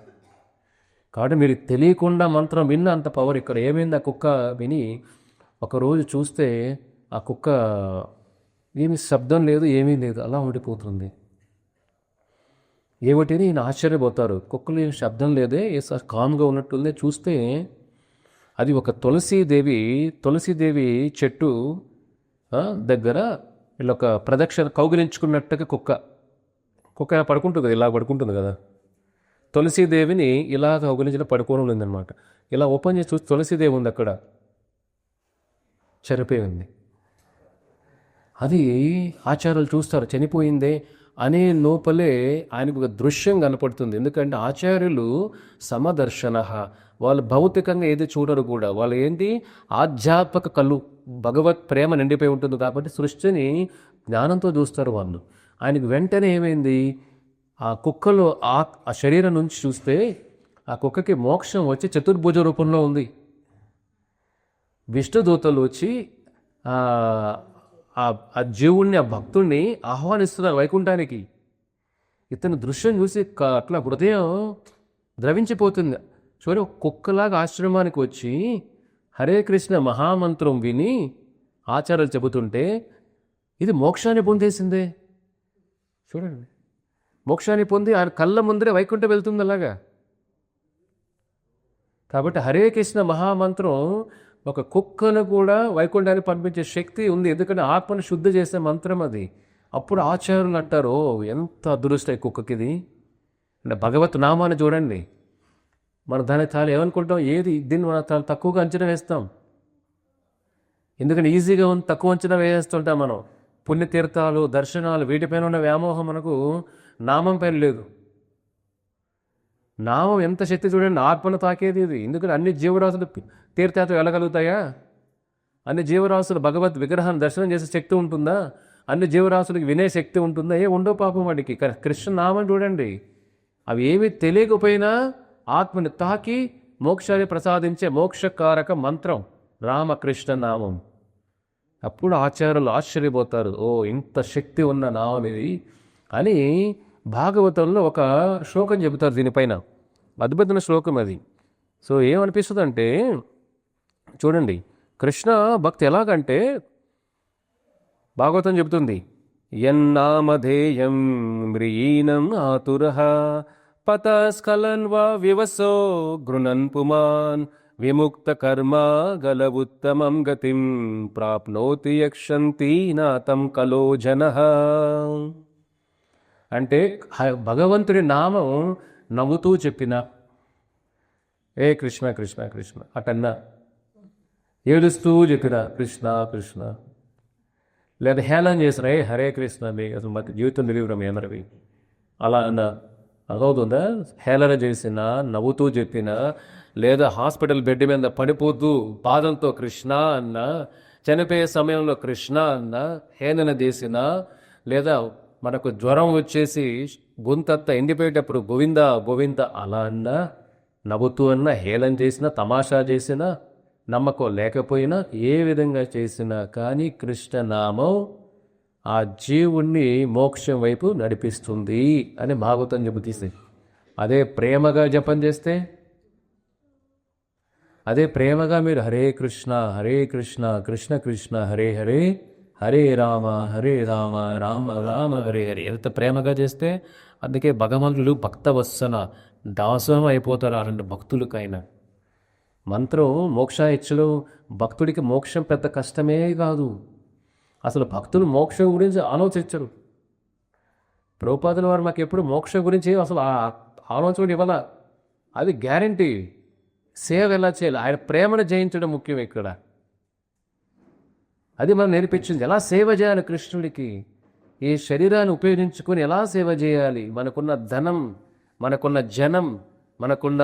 A: కాబట్టి మీరు తెలియకుండా మంత్రం విన్న అంత పవర్. ఇక్కడ ఏమైంది? ఆ కుక్క విని ఒకరోజు చూస్తే ఆ కుక్క ఏమి శబ్దం లేదు, ఏమీ లేదు, అలా ఉండిపోతుంది. ఏమిటిని ఈయన ఆశ్చర్యపోతారు. కుక్కలు ఏం శబ్దం లేదే, కామ్గా ఉన్నట్టుందే. చూస్తే అది ఒక తులసీదేవి చెట్టు దగ్గర వీళ్ళు ఒక ప్రదక్షిణ కౌగిలించుకున్నట్టుగా కుక్క ఇలా పడుకుంటుంది కదా, ఇలా పడుకుంటుంది కదా. తులసీదేవిని ఇలా కౌగిలించిన పడుకోవడం ఉందన్నమాట. ఇలా ఓపెన్ చేసి చూసి తులసీదేవి ఉంది అక్కడ, చనిపోయింది. అది ఆచార్యులు చూస్తారు, చనిపోయిందే అనే లోపలే ఆయనకు ఒక దృశ్యం కనపడుతుంది. ఎందుకంటే ఆచార్యులు సమదర్శన, వాళ్ళు భౌతికంగా ఏది చూడరు కూడా. వాళ్ళు ఏంటి? ఆధ్యాత్మిక కళ్ళు, భగవత్ ప్రేమ నిండిపోయి ఉంటుంది కాబట్టి సృష్టిని జ్ఞానంతో చూస్తారు వాళ్ళు. ఆయనకు వెంటనే ఏమైంది? ఆ కుక్కలో ఆ శరీరం నుంచి చూస్తే ఆ కుక్కకి మోక్షం వచ్చి చతుర్భుజ రూపంలో ఉంది. విష్ణుదూతలు వచ్చి ఆ జీవుణ్ణి, ఆ భక్తుణ్ణి ఆహ్వానిస్తున్నారు వైకుంఠానికి. ఇతను దృశ్యం చూసి అట్లా హృదయం ద్రవించిపోతుంది. చూడండి, కుక్కలాగా ఆశ్రమానికి వచ్చి హరే కృష్ణ మహామంత్రం విని ఆచార్యులు చెబుతుంటే ఇది మోక్షాన్ని పొందేసిందే. చూడండి, మోక్షాన్ని పొంది ఆయన కళ్ళ ముందరే వైకుంఠం వెళ్తుంది అలాగా. కాబట్టి హరే కృష్ణ మహామంత్రం ఒక కుక్కను కూడా వైకుంఠాన్ని పంపించే శక్తి ఉంది. ఎందుకంటే ఆత్మను శుద్ధి చేసే మంత్రం అది. అప్పుడు ఆచార్యులు అంటారు, ఎంత అదృష్ట ఈ కుక్కకిది. అంటే భగవత్ నామాన్ని చూడండి. మన దాన్ని చాలా ఏమనుకుంటాం, దీన్ని మనం చాలా తక్కువగా అంచనా వేస్తాం. ఎందుకంటే ఈజీగా ఉంది, తక్కువ అంచనా వేస్తుంటాం మనం. పుణ్యతీర్థాలు, దర్శనాలు, వీటిపైన ఉన్న వ్యామోహం మనకు నామం పైన లేదు. నామం ఎంత శక్తి చూడండి, ఆత్మను తాకేది ఇది. ఎందుకంటే అన్ని జీవరాశులు తీర్థయాత్ర వెళ్ళగలుగుతాయా? అన్ని జీవరాశులు భగవద్ విగ్రహాన్ని దర్శనం చేసే శక్తి ఉంటుందా? అన్ని జీవరాశులకి వినే శక్తి ఉంటుందా? ఉండవు పాపం వాడికి. కృష్ణ నామం చూడండి, అవి ఏమీ తెలియకపోయినా ఆత్మని తాకి మోక్షాన్ని ప్రసాదించే మోక్షకారక మంత్రం రామకృష్ణ నామం. అప్పుడు ఆచార్యులు ఆశ్చర్యపోతారు, ఇంత శక్తి ఉన్న నామం ఇది అని. భాగవతంలో ఒక శ్లోకం చెబుతారు దీనిపైన, అద్భుతమైన శ్లోకం అది. సో ఏమనిపిస్తుంది అంటే చూడండి, కృష్ణ భక్తి ఎలాగంటే భాగవతం చెబుతుంది, యన్నామధేయం మ్రీనం ఆతురః పతస్ఖలన్ వా వివసో గృణన్ పుమాన్ విముక్త కర్మ గలవుత్తమం గతిం ప్రాప్నోతి యక్షంతి నాతం కలో జనః. అంటే భగవంతుడి నామం నవ్వుతూ చెప్పిన, ఏ కృష్ణ కృష్ణ కృష్ణ అటన్నా, ఏడుస్తూ చెప్పిన కృష్ణ కృష్ణ, లేదా హేళన చేసిన హరే కృష్ణ అసలు మరి జీవితం తెలియడం ఏమరవి అలా అన్న అదవుతుందా? హేళన చేసిన, నవ్వుతూ చెప్పిన, లేదా హాస్పిటల్ బెడ్ మీద పడిపోతూ పాదంతో కృష్ణ అన్న, చనిపోయే సమయంలో కృష్ణ అన్న, హేళన చేసిన, లేదా మనకు జ్వరం వచ్చేసి గొంతంతా ఎండిపోయేటప్పుడు గోవింద గోవింద అలా అన్నా, నవ్వుతూ అన్నా, హేళన చేసిన, తమాషా చేసిన, నమ్మకం లేకపోయినా, ఏ విధంగా చేసినా కానీ కృష్ణనామం ఆ జీవుణ్ణి మోక్షం వైపు నడిపిస్తుంది అని భాగవతం చెబుతీసి. అదే ప్రేమగా జపం చేస్తే, అదే ప్రేమగా మీరు హరే కృష్ణ కృష్ణ కృష్ణ హరే హరే హరే రామ రామ రామ హరే హరే ఎంత ప్రేమగా చేస్తే అందుకే భగవంతుడు భక్తవత్సల దాసం అయిపోతారు అలాంటి భక్తులకైనా. మంత్రం మోక్ష ఇచ్చలు భక్తుడికి మోక్షం పెద్ద కష్టమే కాదు. అసలు భక్తులు మోక్షం గురించి ఆలోచించరు. ప్రభుపాదుల వారు మాకు ఎప్పుడు మోక్షం గురించి అసలు ఆలోచన ఇవ్వాల. అది గ్యారంటీ. సేవ ఎలా చేయాలి, ఆయన ప్రేమను జయించడం ముఖ్యం ఇక్కడ. అది మనం నేర్పించింది. ఎలా సేవ చేయాలి కృష్ణుడికి, ఈ శరీరాన్ని ఉపయోగించుకొని ఎలా సేవ చేయాలి. మనకున్న ధనం, మనకున్న జనం, మనకున్న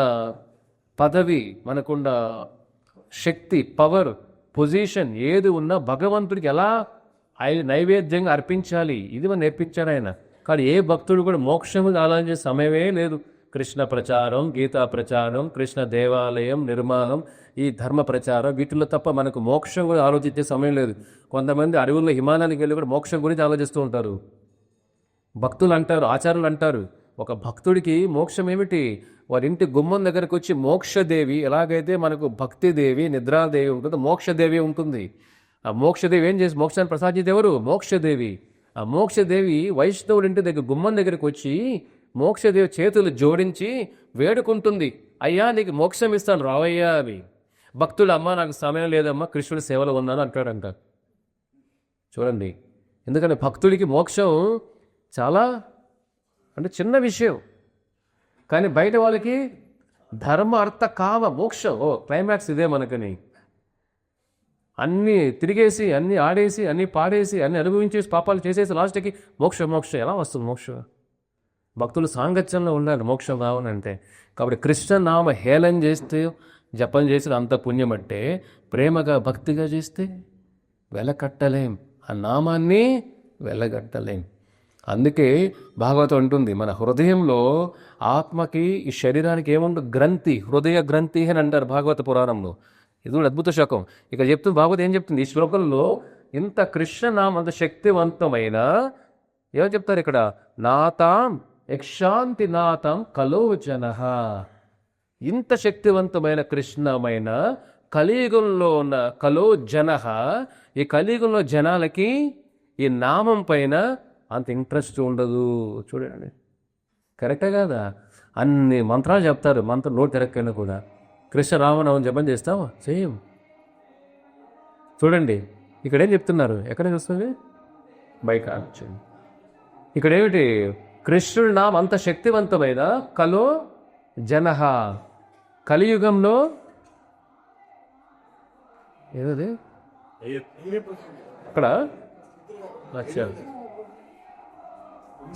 A: పదవి, మనకున్న శక్తి, పవర్, పొజిషన్ ఏది ఉన్నా భగవంతుడికి ఎలా నైవేద్యంగా అర్పించాలి, ఇది మనం నేర్పించాడు ఆయన. కానీ ఏ భక్తుడు కూడా మోక్షము ఆలోచించే సమయమే లేదు. కృష్ణ ప్రచారం, గీతా ప్రచారం, కృష్ణ దేవాలయం నిర్మాణం, ఈ ధర్మ ప్రచారం, వీటిలో తప్ప మనకు మోక్షం కూడా ఆలోచించే సమయం లేదు. కొంతమంది అడవుల్లో హిమాలయానికి వెళ్ళి కూడా మోక్షం గురించి ఆలోచిస్తూ ఉంటారు. భక్తులు అంటారు, ఆచార్యులు అంటారు, ఒక భక్తుడికి మోక్షం ఏమిటి? వారి ఇంటి గుమ్మం దగ్గరకు వచ్చి మోక్షదేవి, ఎలాగైతే మనకు భక్తిదేవి, నిద్రాదేవి ఉంటుందో మోక్షదేవి ఉంటుంది. ఆ మోక్షదేవి ఏం చేసి మోక్షాన్ని ప్రసాదించేది ఎవరు? మోక్షదేవి. ఆ మోక్షదేవి వైష్ణవుడి ఇంటి దగ్గర గుమ్మం దగ్గరకు వచ్చి మోక్షదేవి చేతులు జోడించి వేడుకుంటుంది, అయ్యా నీకు మోక్షం ఇస్తాను రావయ్యా అవి. భక్తుడు, అమ్మ నాకు సమయం లేదమ్మా కృష్ణుడి సేవలో ఉన్నాను అంటాడంట. చూడండి, ఎందుకంటే భక్తుడికి మోక్షం చాలా అంటే చిన్న విషయం. కానీ బయట వాళ్ళకి ధర్మ అర్థ కామ మోక్షం క్లైమాక్స్ ఇదే మనకని. అన్నీ తిరిగేసి, అన్నీ ఆడేసి, అన్నీ పాడేసి, అన్నీ అనుభవించేసి, పాపాలు చేసేసి లాస్ట్కి మోక్షం ఎలా వస్తుంది మోక్షం? భక్తులు సాంగత్యంలో ఉండాలి మోక్షం కావాలంటే. కాబట్టి కృష్ణ నామ హేళన చేస్తే, జపం చేసిన అంత పుణ్యం అంటే, ప్రేమగా భక్తిగా చేస్తే వెలకట్టలేం, ఆ నామాన్ని వెలగట్టలేం. అందుకే భాగవతం ఉంటుంది, మన హృదయంలో ఆత్మకి ఈ శరీరానికి ఏముంటుంది? గ్రంథి, హృదయ గ్రంథి అని అంటారు భాగవత పురాణంలో. ఇది కూడా అద్భుత శ్లోకం. ఇక్కడ చెప్తుంది భాగవతం ఏం చెప్తుంది ఈ శ్లోకంలో, ఇంత కృష్ణనామం అంత శక్తివంతమైన ఏమని చెప్తారు ఇక్కడ? నాతాం యక్షాంతి నాథం కలోజన. ఇంత శక్తివంతమైన కృష్ణమైన కలియుగంలో ఉన్న కలోజన, ఈ కలియుగంలో జనాలకి ఈ నామం పైన అంత ఇంట్రెస్ట్ ఉండదు. చూడండి, కరెక్టే కదా? అన్ని మంత్రాలు చెప్తారు, మంత్రం నోటి తిరక్కైనా కూడా. కృష్ణ రామనామం జపం చేస్తావా? చేయం. చూడండి ఇక్కడ ఏం చెప్తున్నారు, ఎక్కడ చూస్తుంది? బయట వచ్చింది. ఇక్కడ ఏమిటి? కృష్ణుడి నామం అంత శక్తివంతమైన కలో జనహ, కలియుగంలో ఏదది అక్కడ వచ్చారు.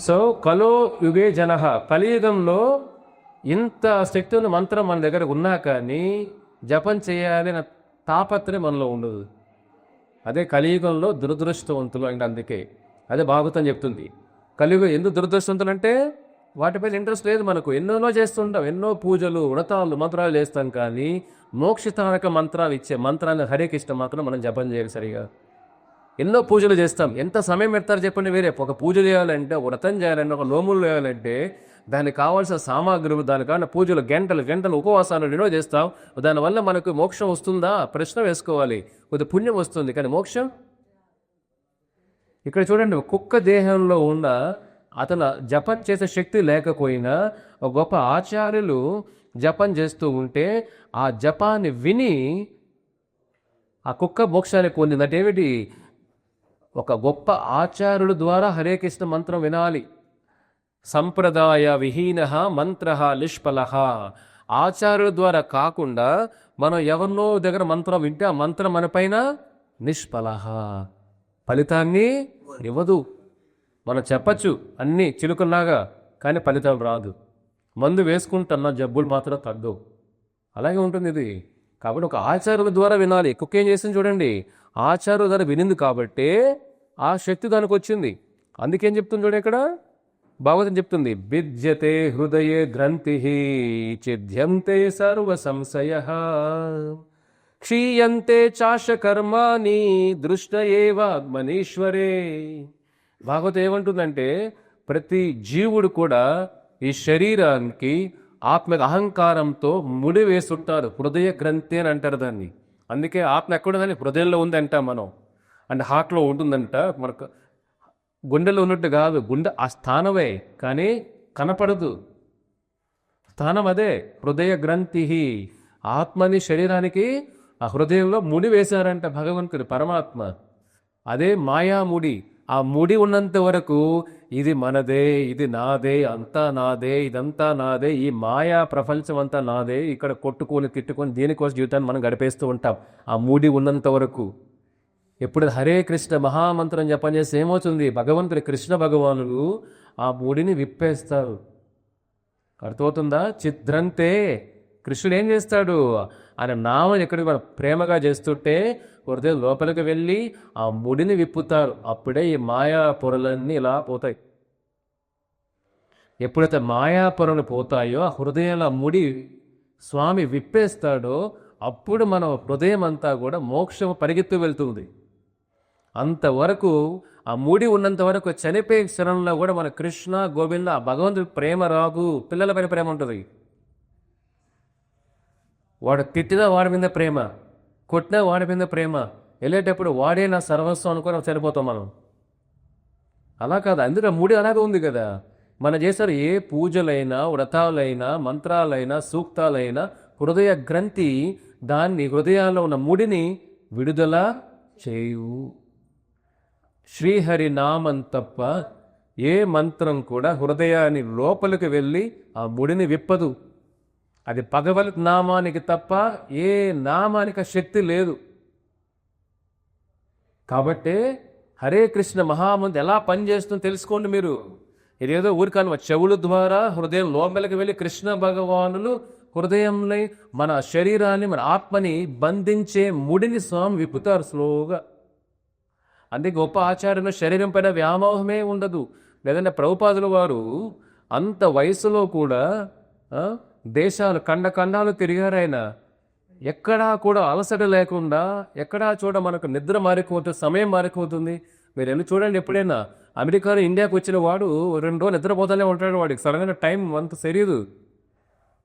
A: సో కలో యుగే జనహ, కలియుగంలో ఇంత శక్తిని మంత్రం మన దగ్గర ఉన్నా కానీ జపం చేయాలి అనే తాపత్రయం మనలో ఉండదు. అదే కలియుగంలో దురదృష్టవంతులు అంటే. అందుకే అదే భాగవతం చెప్తుంది, కలియుగం ఎందుకు దురదృష్టవంతులు అంటే వాటిపైన ఇంట్రెస్ట్ లేదు మనకు. ఎన్నో చేస్తుంటాం, ఎన్నో పూజలు, వ్రతాలు, మంత్రాలు చేస్తాం, కానీ మోక్షతారక మంత్రాలు ఇచ్చే మంత్రాన్ని హరే కృష్ణ మాత్రం మనం జపం చేయాలి సరిగా. ఎన్నో పూజలు చేస్తాం, ఎంత సమయం పెడతారు చెప్పండి? వేరే ఒక పూజ చేయాలంటే, ఒక వ్రతం చేయాలంటే, ఒక నోములు చేయాలంటే దానికి కావాల్సిన సామాగ్రులు, దానికి కావాల్సిన పూజలు, గంటలు ఉపవాసాలు ఎన్నో చేస్తాం. దానివల్ల మనకు మోక్షం వస్తుందా? ప్రశ్న వేసుకోవాలి. కొద్ది పుణ్యం వస్తుంది, కానీ మోక్షం ఇక్కడ చూడండి. కుక్క దేహంలో ఉన్న అతను జపం చేసే శక్తి లేకపోయినా ఒక గొప్ప ఆచార్యులు జపం చేస్తూ ఉంటే ఆ జపాన్ని విని ఆ కుక్క మోక్షాన్ని పొందిందంటే ఏమిటి? ఒక గొప్ప ఆచార్యుల ద్వారా హరే కృష్ణ మంత్రం వినాలి. సంప్రదాయ విహీన మంత్ర నిష్ఫల. ఆచార్యుల ద్వారా కాకుండా మనం ఎవరినో దగ్గర మంత్రం వింటే ఆ మంత్రం మన పైన నిష్ఫల, ఫలితాన్ని ఇవ్వదు. మనం చెప్పచ్చు అన్నీ చిలుకల్లాగా, కానీ ఫలితం రాదు. మందు వేసుకుంటున్న జబ్బులు మాత్రం తగ్గవు. అలాగే ఉంటుంది ఇది. కాబట్టి ఒక ఆచార్యుల ద్వారా వినాలి. కుక్క ఏం చేసింది చూడండి, ఆచార్యుల ద్వారా వినింది కాబట్టి ఆ శక్తి దానికి వచ్చింది. అందుకేం చెప్తుంది చూడండి ఇక్కడ భాగవతం చెప్తుంది, విద్యతే హృదయే గ్రంథి చిద్యంతే సర్వ సంశయ క్షీయంతే చాశ కర్మాని దృష్ట ఏవ మనీశ్వరే. భాగవతం ఏమంటుందంటే ప్రతి జీవుడు కూడా ఈ శరీరానికి ఆత్మక అహంకారంతో ముడి వేస్తుంటారు. హృదయ గ్రంథి అని అంటారు దాన్ని. అందుకే ఆత్మ ఎక్కడుందని హృదయంలో ఉంది అంటాం మనం. అంటే హార్ట్లో ఉంటుందంట. మనకు గుండెలో ఉన్నట్టు కాదు, గుండె ఆ స్థానమే, కానీ కనపడదు. స్థానం అదే హృదయ గ్రంథి. ఆత్మని శరీరానికి ఆ హృదయంలో ముడి వేశారంట భగవంతుడు పరమాత్మ. అదే మాయాముడి. ఆ ముడి ఉన్నంత వరకు ఇది మనదే, ఇది నాదే, అంతా నాదే, ఇదంతా నాదే, ఈ మాయా ప్రపంచం అంతా నాదే, ఇక్కడ కొట్టుకొని తిట్టుకొని దీనికోసం జీవితాన్ని మనం గడిపేస్తూ ఉంటాం ఆ ముడి ఉన్నంత వరకు. ఎప్పుడు హరే కృష్ణ మహామంత్రం జపం చేస్తే ఏమవుతుంది? భగవంతుడి కృష్ణ భగవానుడు ఆ ముడిని విప్పేస్తారు. అర్థమవుతుందా? చిద్రంతే. కృష్ణుడు ఏం చేస్తాడు? ఆయన నామం ఎక్కడికి మనం ప్రేమగా చేస్తుంటే హృదయం లోపలికి వెళ్ళి ఆ ముడిని విప్పుతారు. అప్పుడే ఈ మాయా పొరలన్నీ ఇలా పోతాయి. ఎప్పుడైతే మాయా పొరలు పోతాయో ఆ హృదయాల ముడి స్వామి విప్పేస్తాడో అప్పుడు మన హృదయం అంతా కూడా మోక్షం పరిగెత్తు వెళ్తుంది. అంతవరకు ఆ ముడి ఉన్నంత వరకు చనిపోయే క్షణంలో కూడా మన కృష్ణ గోవింద ఆ భగవంతుడి ప్రేమ రాదు. పిల్లల పైన ప్రేమ ఉంటుంది. వాడు తిట్టినా వాడి మీద ప్రేమ, కొట్టినా వాడి మీద ప్రేమ, వెళ్ళేటప్పుడు వాడే నా సర్వస్వం అనుకొని చనిపోతాం మనం. అలా కాదు. అందులో ముడి అలాగే ఉంది కదా. మనం చేస్తారు ఏ పూజలైనా, వ్రతాలైనా, మంత్రాలైనా, సూక్తాలైనా హృదయ గ్రంథి దాన్ని హృదయాల్లో ఉన్న ముడిని విడుదల చేయు. శ్రీహరి నామం తప్ప ఏ మంత్రం కూడా హృదయాన్ని లోపలికి వెళ్ళి ఆ ముడిని విప్పదు. అది భగవత్ నామానికి తప్ప ఏ నామానికి శక్తి లేదు. కాబట్టి హరే కృష్ణ మహామంత్రం ఎలా పనిచేస్తుందో తెలుసుకోండి మీరు. ఇదేదో ఊరికని చెవుల ద్వారా హృదయం లోపలికి వెళ్ళి కృష్ణ భగవానులు హృదయంలో మన శరీరాన్ని, మన ఆత్మని బంధించే ముడిని స్వామి విప్పుతారు స్లోగా. అందుకే గొప్ప ఆచార్యులు శరీరం పైన వ్యామోహమే ఉండదు. లేదంటే ప్రభుపాదుల వారు అంత వయసులో కూడా దేశాలు ఖండాలు తిరిగారు ఆయన. ఎక్కడా కూడా అలసట లేకుండా, ఎక్కడా చూడ మనకు నిద్ర మారిపోతుంది, సమయం మారిపోతుంది. మీరు వెళ్ళి చూడండి. ఎప్పుడైనా అమెరికాలో ఇండియాకు వచ్చిన వాడు 2 రోజులు నిద్రపోతానే ఉంటాడు. వాడికి సడన్గా టైం అంత తెలియదు.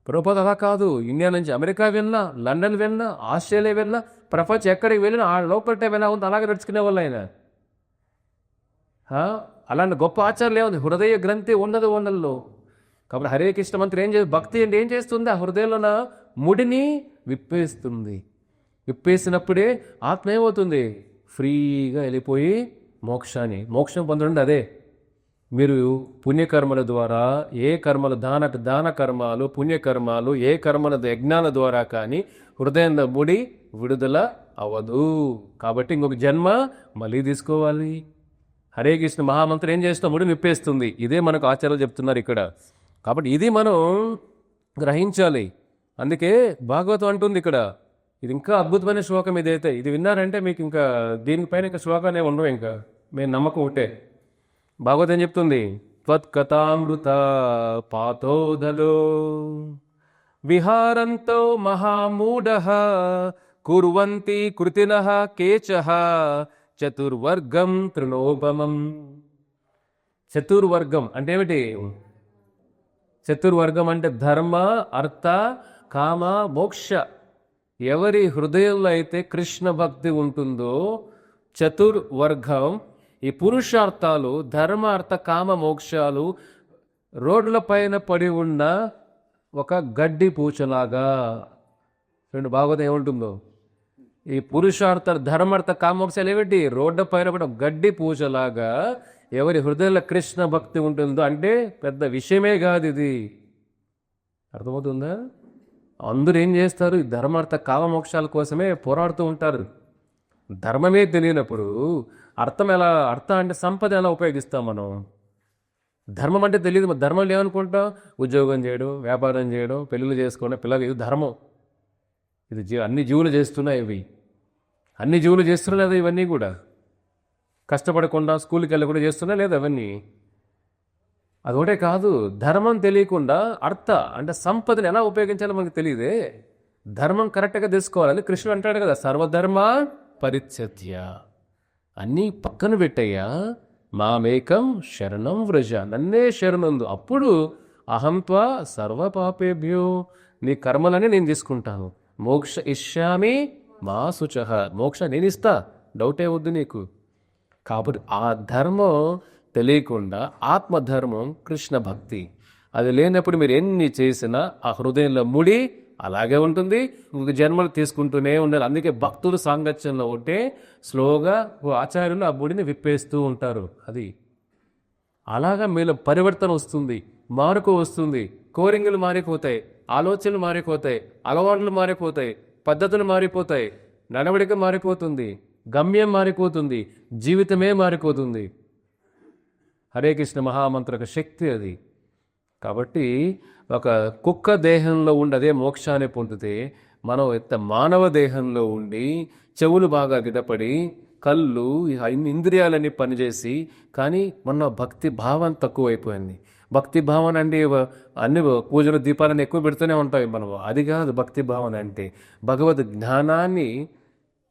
A: ప్రభుపాద అలా కాదు. ఇండియా నుంచి అమెరికా వెళ్ళినా, లండన్ వెళ్ళినా, ఆస్ట్రేలియా వెళ్ళినా, ప్రపంచం ఎక్కడికి వెళ్ళినా ఆ లోపల టైం ఎలా ఉంది అలాగే నడుచుకునే వాళ్ళు ఆయన. అలాంటి గొప్ప ఆచారాలు ఏముంది? హృదయ గ్రంథి ఉండదు వాళ్ళల్లో. కాబట్టి హరే కృష్ణ మంత్రం ఏం చేస్తుంది? భక్తి అంటే ఏం చేస్తుంది? ఆ హృదయంలో ముడిని విప్పేస్తుంది. విప్పేసినప్పుడే ఆత్మ ఏమవుతుంది? ఫ్రీగా వెళ్ళిపోయి మోక్షం పొందడం. అదే మీరు పుణ్యకర్మల ద్వారా ఏ కర్మలు దాన కర్మాలు, పుణ్యకర్మాలు, ఏ కర్మల యజ్ఞాల ద్వారా కానీ హృదయంలో ముడి విడుదల అవ్వదు. కాబట్టి ఇంకొక జన్మ మళ్ళీ తీసుకోవాలి. హరే కృష్ణ మహామంత్రం ఏం చేస్తాం? ముడిని విప్పేస్తుంది. ఇదే మనకు ఆచార్యులు చెప్తున్నారు ఇక్కడ. కాబట్టి ఇది మనం గ్రహించాలి. అందుకే భాగవతం అంటుంది ఇక్కడ. ఇది ఇంకా అద్భుతమైన శ్లోకం. ఇదైతే ఇది విన్నారంటే మీకు ఇంకా దీనిపైన ఇంకా శ్లోకాలే ఉండవు. ఇంకా మేము నమ్మకం ఉంటే భాగవతం చెప్తుంది. త్వత్కథామృత పాతోదలో విహారంతో మహామూఢః కుర్వంతి కృతినః కేచః చతుర్వర్గం త్రిలోపమం. చతుర్వర్గం అంటే ఏమిటి? చతుర్వర్గం అంటే ధర్మ, అర్థ, కామ, మోక్ష. ఎవరి హృదయంలో అయితే కృష్ణ భక్తి ఉంటుందో చతుర్వర్గం, ఈ పురుషార్థాలు ధర్మ, అర్థ, కామ, మోక్షాలు రోడ్ల పైన పడి ఉన్న ఒక గడ్డి పూచలాగా. రెండు భాగవతం ఏముంటుందో, ఈ పురుషార్థ ధర్మార్థ కామోక్షాలు ఏమిటి? రోడ్ల పైన కూడా గడ్డి పూచలాగా ఎవరి హృదయంలో కృష్ణ భక్తి ఉంటుందో, అంటే పెద్ద విషయమే కాదు ఇది. అర్థమవుతుందా? అందరూ ఏం చేస్తారు? ఈ ధర్మార్థ కామమోక్షాల కోసమే పోరాడుతూ ఉంటారు. ధర్మమే తెలియనప్పుడు అర్థం అంటే సంపద ఎలా ఉపయోగిస్తాం మనం? ధర్మం అంటే తెలియదు. ధర్మం ఏమనుకుంటాం? ఉద్యోగం చేయడం, వ్యాపారం చేయడం, పెళ్ళిళ్ళు చేసుకోవడం, పిల్లలు. ఇది ధర్మం. ఇది అన్ని జీవులు చేస్తున్నాయి. అన్ని జీవులు చేస్తున్నా లేదా? ఇవన్నీ కూడా కష్టపడకుండా స్కూల్కి వెళ్ళకుండా చేస్తున్నా లేదా? అవన్నీ అదొకటే కాదు. ధర్మం తెలియకుండా అర్థ అంటే సంపదను ఎలా ఉపయోగించాలో మనకు తెలియదే. ధర్మం కరెక్ట్గా తెలుసుకోవాలని కృష్ణుడు అంటాడు కదా, సర్వధర్మ పరిత్యజ్య, అన్నీ పక్కన పెట్టయ్యా, మామేకం శరణం వ్రజ, నన్నే శరణందు. అప్పుడు అహంత్వా సర్వపాపేభ్యో, నీ కర్మలని నేను తీసుకుంటాను. మోక్ష ఇష్యామి మా శుచః, మోక్ష నేను ఇస్తా, డౌటే వద్దు నీకు. కాబట్టి ఆ ధర్మం తెలియకుండా ఆత్మధర్మం కృష్ణ భక్తి అది లేనప్పుడు మీరు ఎన్ని చేసినా ఆ హృదయంలో ముడి అలాగే ఉంటుంది. ఇంకొక జన్మలు తీసుకుంటూనే ఉండాలి. అందుకే భక్తులు సాంగత్యంలో ఉంటే స్లోగా ఆచార్యులు ఆ ముడిని విప్పేస్తూ ఉంటారు. అది అలాగా మీలో పరివర్తన వస్తుంది, మార్పు వస్తుంది, కోరింగులు మారిపోతాయి, ఆలోచనలు మారిపోతాయి, అలవాట్లు మారిపోతాయి, పద్ధతులు మారిపోతాయి, నడవడిక మారిపోతుంది, గమ్యం మారిపోతుంది, జీవితమే మారిపోతుంది. హరే కృష్ణ మహామంత్రక శక్తి అది. కాబట్టి ఒక కుక్క దేహంలో ఉండి అదే మోక్షాన్ని పొందితే, మనం మానవ దేహంలో ఉండి చెవులు బాగా విడపడి కళ్ళు ఇంద్రియాలన్నీ పనిచేసి కానీ మన భక్తి భావం తక్కువైపోయింది. భక్తి భావన అంటే అన్ని పూజలు దీపాలను ఎక్కువ పెడుతూనే ఉంటాయి మనం. అది కాదు భక్తి భావన అంటే. భగవద్ జ్ఞానాన్ని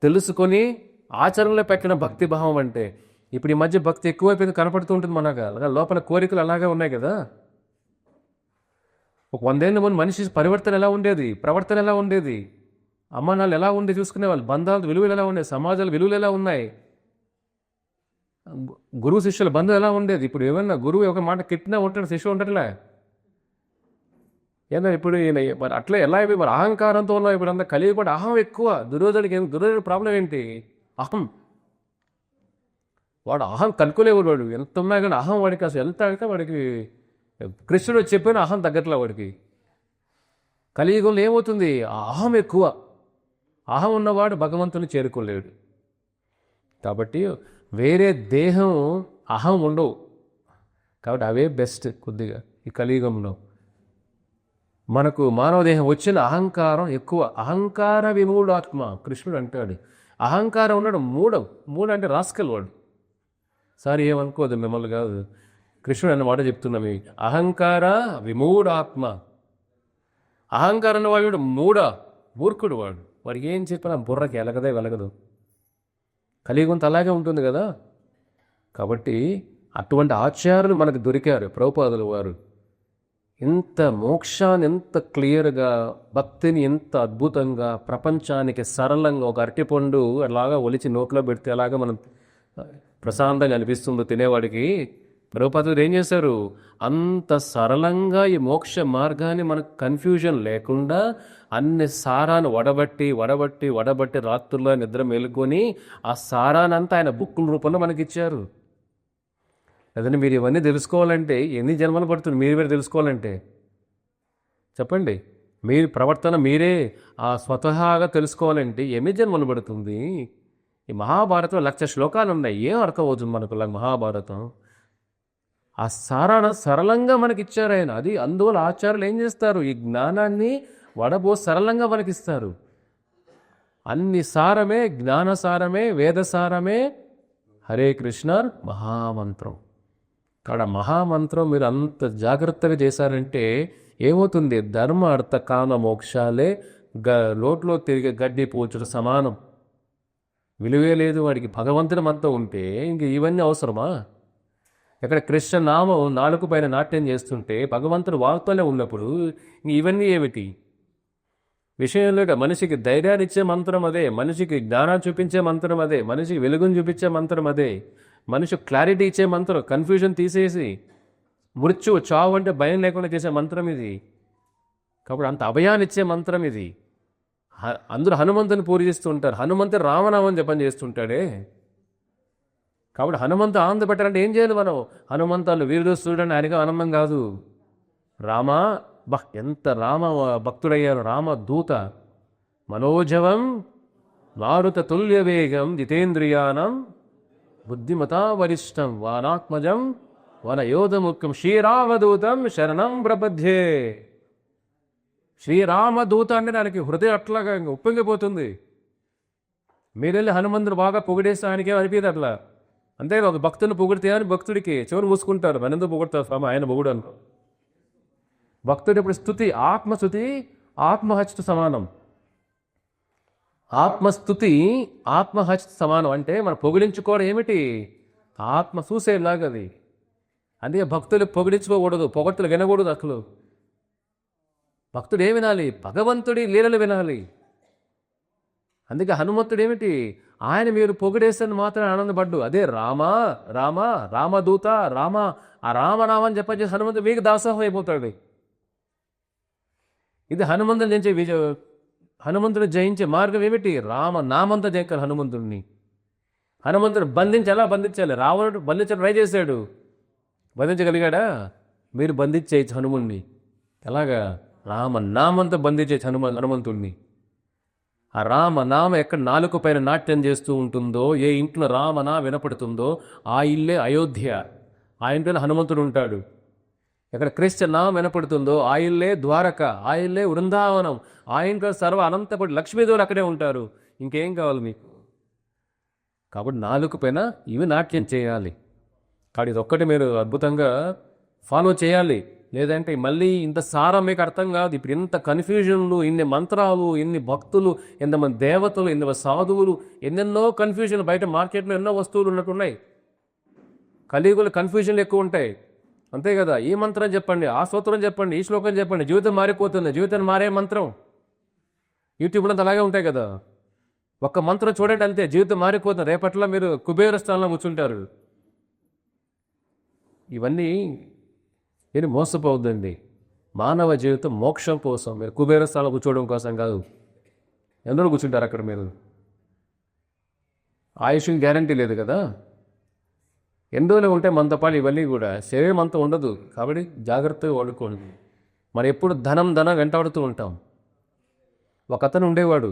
A: తెలుసుకొని ఆచరణలో పెట్టిన భక్తి భావం అంటే. ఇప్పుడు ఈ మధ్య భక్తి ఎక్కువైపోయింది కనపడుతూ ఉంటుంది మనగా. లోపల కోరికలు అలాగే ఉన్నాయి కదా. ఒక 100 ఏళ్ళ ముందు మనిషి పరివర్తన ఎలా ఉండేది, ప్రవర్తన ఎలా ఉండేది, అమ్మ నాళ్ళు ఎలా ఉండి చూసుకునే వాళ్ళు, బంధాలు విలువలు ఎలా ఉన్నాయి, సమాజాల విలువలు ఎలా ఉన్నాయి, గురువు శిష్యుల బంధం ఎలా ఉండేది. ఇప్పుడు ఏమన్నా గురువు ఒక మాట కిట్టినా ఉంటాడు, శిష్యుడు ఉంటాడులే. ఏదో ఇప్పుడు మరి అట్లా ఎలా అయిపోయి మరి అహంకారంతో ఉన్నాం. ఇప్పుడు అంతా కలిగిపడి అహం ఎక్కువ. దుర్యోధన ప్రాబ్లం ఏంటి? అహం. వాడు అహం కనుక్కునేవాడు. వాడు ఎంత ఉన్నా కానీ అహం వాడికి అసలు ఎంత అంటే వాడికి కృష్ణుడు చెప్పిన అహం తగ్గట్లా వాడికి. కలియుగంలో ఏమవుతుంది? ఆ అహం ఎక్కువ. అహం ఉన్నవాడు భగవంతుని చేరుకోలేడు. కాబట్టి వేరే దేహం అహం ఉండవు. కాబట్టి అవే బెస్ట్. కొద్దిగా ఈ కలియుగంలో మనకు మానవ దేహం వచ్చిన అహంకారం ఎక్కువ. అహంకార విమూఢాత్మ కృష్ణుడు అంటాడు. అహంకారం ఉన్నాడు మూడు అంటే రాస్కల్ వాడు. సారీ ఏమనుకోదు, మిమ్మల్ని కాదు, కృష్ణుడు అన్న మాట చెప్తున్నాం. అహంకార విమూఢాత్మ. అహంకారం అన్నవాడు మూర్ఖుడు వాడు. వాడికి ఏం చెప్పినా బుర్రకి వెలగదు. కలియుగంతో అలాగే ఉంటుంది కదా. కాబట్టి అటువంటి ఆచార్యులు మనకు దొరికారు. ప్రభుపాదుల వారు ఇంత మోక్షాన్ని ఎంత క్లియర్గా, భక్తిని ఎంత అద్భుతంగా, ప్రపంచానికి సరళంగా ఒక అరటిపండు అలాగా ఒలిచి నోట్లో పెడితే అలాగా మనం ప్రశాంతంగా అనిపిస్తుందో తినేవాడికి, ప్రభుపాదులు ఏం చేశారు? అంత సరళంగా ఈ మోక్ష మార్గాన్ని మనకు కన్ఫ్యూజన్ లేకుండా అన్ని సారాన్ని వడబట్టి రాత్రుల్లో నిద్ర మేలుకొని ఆ సారానంతా ఆయన బుక్కుల రూపంలో మనకి ఇచ్చారు. లేదంటే మీరు ఇవన్నీ తెలుసుకోవాలంటే ఎన్ని జన్మలు పడుతుంది? మీరు తెలుసుకోవాలంటే చెప్పండి. మీరు ప్రవర్తన మీరే స్వతహాగా తెలుసుకోవాలంటే ఎన్ని జన్మలు పడుతుంది? ఈ మహాభారతం 1,00,000 శ్లోకాలు ఉన్నాయి. ఏం అర్థం అవుతుంది మనకు మహాభారతం? ఆ సారాన సరళంగా మనకి ఇచ్చారు ఆయన. అది అందువల్ల ఆచార్యులు ఏం చేస్తారు? ఈ జ్ఞానాన్ని సరళంగా మనకిస్తారు. అన్ని సారమే, జ్ఞానసారమే, వేదసారమే హరే కృష్ణ మహామంత్రం. కాబట్టి మహామంత్రం మీరు అంత జాగ్రత్తగా చేశారంటే ఏమవుతుంది? ధర్మ అర్థ కామ మోక్షాలే లోట్లో తిరిగే గడ్డి పూచుడు సమానం. విలువే లేదు వాడికి. భగవంతుని మంత్రం ఉంటే ఇంక ఇవన్నీ అవసరమా? ఇక్కడ కృష్ణ నామం నాలుగు పైన నాట్యం చేస్తుంటే భగవంతుడు వార్తలే ఉన్నప్పుడు ఇవన్నీ ఏమిటి? విషయంలో మనిషికి ధైర్యాన్ని ఇచ్చే మంత్రం అదే, మనిషికి జ్ఞానాన్ని చూపించే మంత్రం అదే, మనిషికి వెలుగును చూపించే మంత్రం అదే, మనిషి క్లారిటీ ఇచ్చే మంత్రం, కన్ఫ్యూజన్ తీసేసి మృత్యు చావు అంటే భయం లేకుండా చేసే మంత్రం ఇది. కాబట్టి అంత అభయాన్ని ఇచ్చే మంత్రం ఇది. అందరూ హనుమంతుని పూజిస్తూ ఉంటారు. హనుమంతుడు రామనామం జపం చేస్తుంటాడే. కాబట్టి హనుమంతు ఆనంద పెట్టాలంటే ఏం చేయాలి మనం? హనుమంతాలు వీరుడు చూడండి, ఆయనగా ఆనందం కాదు. రామా ఎంత రామ భక్తుడయ్యారు. రామదూత. మనోజవం మారుత తుల్య వేగం జితేంద్రియానం బుద్ధిమతా వరిష్టం వానాత్మజం వనయోధముఖ్యం శ్రీరామదూతం శరణం ప్రపద్యే. శ్రీరామదూత అంటే దానికి హృదయం అట్లాగా ఉప్పొంగిపోతుంది. మీరెళ్ళి హనుమంతుడు బాగా పొగిడేస్తే ఆయనకేం అనిపించదు అట్లా. అంతే ఒక భక్తుని పొగిడితే అని భక్తుడికి చెవులు మూసుకుంటారు. మన ఎందుకు పొగుడతారు స్వామి, ఆయన పొగుడు అనుకో. భక్తుడు ఇప్పుడు స్థుతి, ఆత్మస్థుతి ఆత్మహత్యతో సమానం. ఆత్మస్థుతి ఆత్మహత్యతో సమానం. అంటే మనం పొగిడించుకోవడం ఏమిటి? ఆత్మ చూసేలాగా అది. అందుకే భక్తులు పొగిడించుకోకూడదు, పొగడ్తలు వినకూడదు అసలు. భక్తుడు ఏం వినాలి? భగవంతుడి లీలలు వినాలి. అందుకే హనుమంతుడు ఏమిటి, ఆయన మీరు పొగిడేసని మాత్రం ఆనందపడ్డు. అదే రామ రామ రామదూత రామ, ఆ రామనామని చెప్పేసి హనుమంతుడు మీకు దాసోహం అయిపోతాడు. ఇది హనుమంతుడు జయించే మార్గం ఏమిటి? రామనామంతో జయించాలి హనుమంతుడిని. హనుమంతుడు ఎలా బంధించాలి? రావణుడు బంధించడం ట్రై చేశాడు, బంధించగలిగాడా? మీరు బంధించేయచ్చు హనుముడిని. ఎలాగా? రామనామంతో బంధించేయచ్చు హనుమంతుడిని. ఆ రామనామ ఎక్కడ నాలుక పైన నాట్యం చేస్తూ ఉంటుందో, ఏ ఇంట్లో రామనా వినపడుతుందో ఆ ఇల్లే అయోధ్య, ఆ ఇంట్లో హనుమంతుడు ఉంటాడు. ఎక్కడ కృష్ణ నామం వినపడుతుందో ఆ ఇల్లే ద్వారక, ఆ ఇల్లే వృందావనం, ఆ ఇంట్లో సర్వ అనంతపడి లక్ష్మీదేవులు అక్కడే ఉంటారు. ఇంకేం కావాలి మీకు? కాబట్టి నాలుక పైన ఇవి నాట్యం చేయాలి. కాబట్టి ఇది ఒక్కటి మీరు అద్భుతంగా ఫాలో చేయాలి. లేదంటే మళ్ళీ ఇంత సారం మీకు అర్థం కాదు. ఇప్పుడు ఇంత కన్ఫ్యూజన్లు, ఇన్ని మంత్రాలు, ఇన్ని భక్తులు, ఎంతమంది దేవతలు, ఎన్నో సాధువులు, ఎన్నెన్నో కన్ఫ్యూజన్లు, బయట మార్కెట్లో ఎన్నో వస్తువులు ఉన్నట్టున్నాయి. కలియుగులు కన్ఫ్యూజన్లు ఎక్కువ ఉంటాయి, అంతే కదా. ఈ మంత్రం చెప్పండి, ఆ స్తోత్రం చెప్పండి, ఈ శ్లోకం చెప్పండి, జీవితం మారిపోతుంది. జీవితం మారే మంత్రం యూట్యూబ్లో అలాగే ఉంటాయి కదా. ఒక్క మంత్రం చూడండి అంతే, జీవితం మారిపోతుంది. రేపట్లో మీరు కుబేర స్థానంలో కూర్చుంటారు. ఇవన్నీ ఇది మోసపోవద్దండి. మానవ జీవితం మోక్షం కోసం, మీరు కుబేర స్థానంలో కూర్చోవడం కోసం కాదు. ఎందరో కూర్చుంటారు అక్కడ. మీరు ఆయుష్కి గ్యారంటీ లేదు కదా. ఎన్నోనే ఉంటాయి మనతో పాటు ఇవన్నీ కూడా. శరీరం అంతా ఉండదు, కాబట్టి జాగ్రత్తగా వాడుకోండి. మరి ఎప్పుడు ధనం వెంటాడుతూ ఉంటాం. ఒక అతను ఉండేవాడు,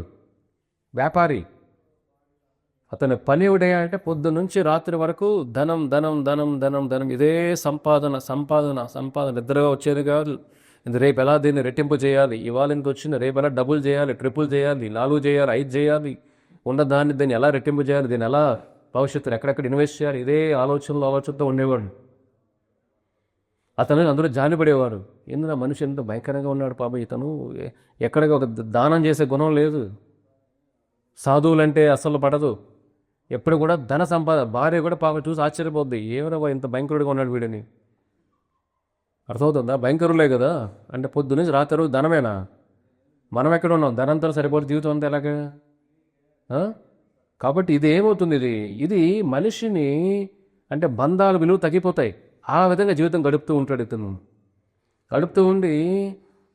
A: వ్యాపారి. అతని పని ఉదయం అంటే పొద్దు నుంచి రాత్రి వరకు ధనం ధనం ధనం ధనం ధనం, ఇదే సంపాదన సంపాదన సంపాదన. నిద్రగా వచ్చేది కాదు. రేపు ఎలా దీన్ని రెట్టింపు చేయాలి, ఇవాళ ఇంత వచ్చింది రేపు ఎలా డబుల్ చేయాలి, ట్రిపుల్ చేయాలి, 4 చేయాలి, 5 చేయాలి, దీన్ని ఎలా రెట్టింపు చేయాలి, దీన్ని ఎలా భవిష్యత్తులో ఎక్కడెక్కడ ఇన్వెస్ట్ చేయాలి, ఇదే ఆలోచనతో ఉండేవాడు. అతను అందరూ జాలిపడేవారు. ఎందుకు మనిషి ఎంత భయంకరంగా ఉన్నాడు పాప, ఇతను ఎక్కడికి ఒక దానం చేసే గుణం లేదు, సాధువులంటే అసలు పడదు, ఎప్పుడు కూడా ధన సంపాదన. భార్య కూడా పాప చూసి ఆశ్చర్యపోద్ది, ఏమన్నా ఇంత భయంకరుడిగా ఉన్నాడు వీడని. అర్థమవుతుందా? భయంకరులే కదా. అంటే పొద్దు నుంచి రాత్రి ధనమేనా? మనం ఎక్కడ ఉన్నాం? ధనంతో సరిపోతే జీవితం అంతా ఎలాగా? కాబట్టి ఇది ఏమవుతుంది, ఇది మనిషిని అంటే బంధాల విలువ తగ్గిపోతాయి. ఆ విధంగా జీవితం గడుపుతూ ఉంటాడు ఇతను. గడుపుతూ ఉండి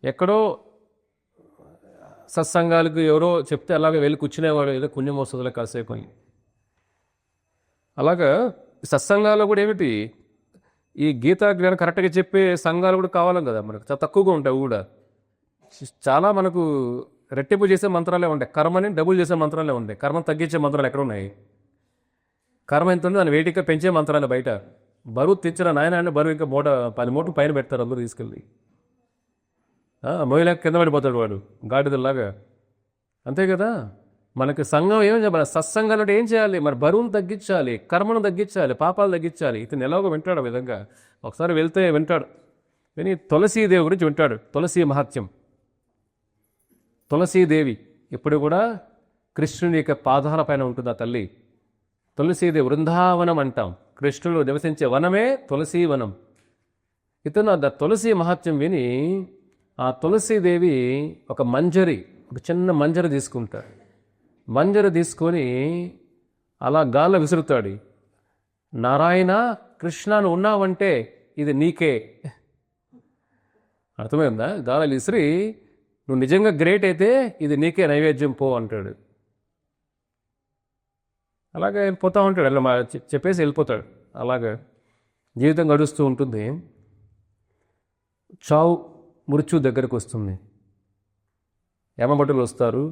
A: ఎక్కడో సత్సంగాలకు ఎవరో చెప్తే అలాగే వెళ్ళి కూర్చునేవాడు, ఏదో పుణ్యం వస్తుందిలే కాసేపు అని. అలాగా సత్సంగాల్లో కూడా ఏమిటి, ఈ గీతా జ్ఞానం కరెక్ట్గా చెప్పే సంఘాలు కూడా కావాలి కదా మనకు. చాలా తక్కువగా ఉంటాయి కూడా. చాలా మనకు రెట్టింపు చేసే మంత్రాలే ఉంటాయి, కర్మని డబుల్ చేసే మంత్రాలే ఉంటాయి. కర్మను తగ్గించే మంత్రాలు ఎక్కడ ఉన్నాయి? కర్మ ఎంత ఉంది దాన్ని వేటిగా పెంచే మంత్రాలు బయట. బరువు తెచ్చిన నాయన బరువు ఇంకా 10 మూటలు పైన పెడతారు అందరూ తీసుకెళ్ళి. మొయ్యలేక కింద పడిపోతాడు వాడు గాడిదల్లాగా, అంతే కదా. మనకి సంఘం ఏం చెప్పాలి? సత్సంగాలు అంటే ఏం చేయాలి? మరి బరువును తగ్గించాలి, కర్మను తగ్గించాలి, పాపాలు తగ్గించాలి. ఇతను ఎలాగో వింటాడు ఆ విధంగా. ఒకసారి వెళ్తే వింటాడు, విని తులసీదేవి గురించి వింటాడు. తులసీ మహత్యం. తులసీదేవి ఇప్పుడు కూడా కృష్ణుని యొక్క పాదాల పైన ఉంటుంది ఆ తల్లి. తులసీదేవి వృందావనం అంటాం. కృష్ణుడు నివసించే వనమే తులసీ వనం. ఇతను ఆ తులసీ మహత్యం విని ఆ తులసీదేవి ఒక చిన్న మంజరి తీసుకుంటాడు. మంజరి తీసుకొని అలా గాల్లో విసురుతాడు. నారాయణ కృష్ణను ఉన్నావంటే ఇది నీకే. అర్థమైందా? గాలి విసిరి నువ్వు నిజంగా గ్రేట్ అయితే ఇది నీకే నైవేద్యం పో అంటాడు. అలాగే వెళ్ళిపోతూ ఉంటాడు, అలా చెప్పేసి వెళ్ళిపోతాడు. అలాగా జీవితం గడుస్తూ ఉంటుంది. చావు మృత్యు దగ్గరకు వస్తుంది. యమభటులు వస్తారు,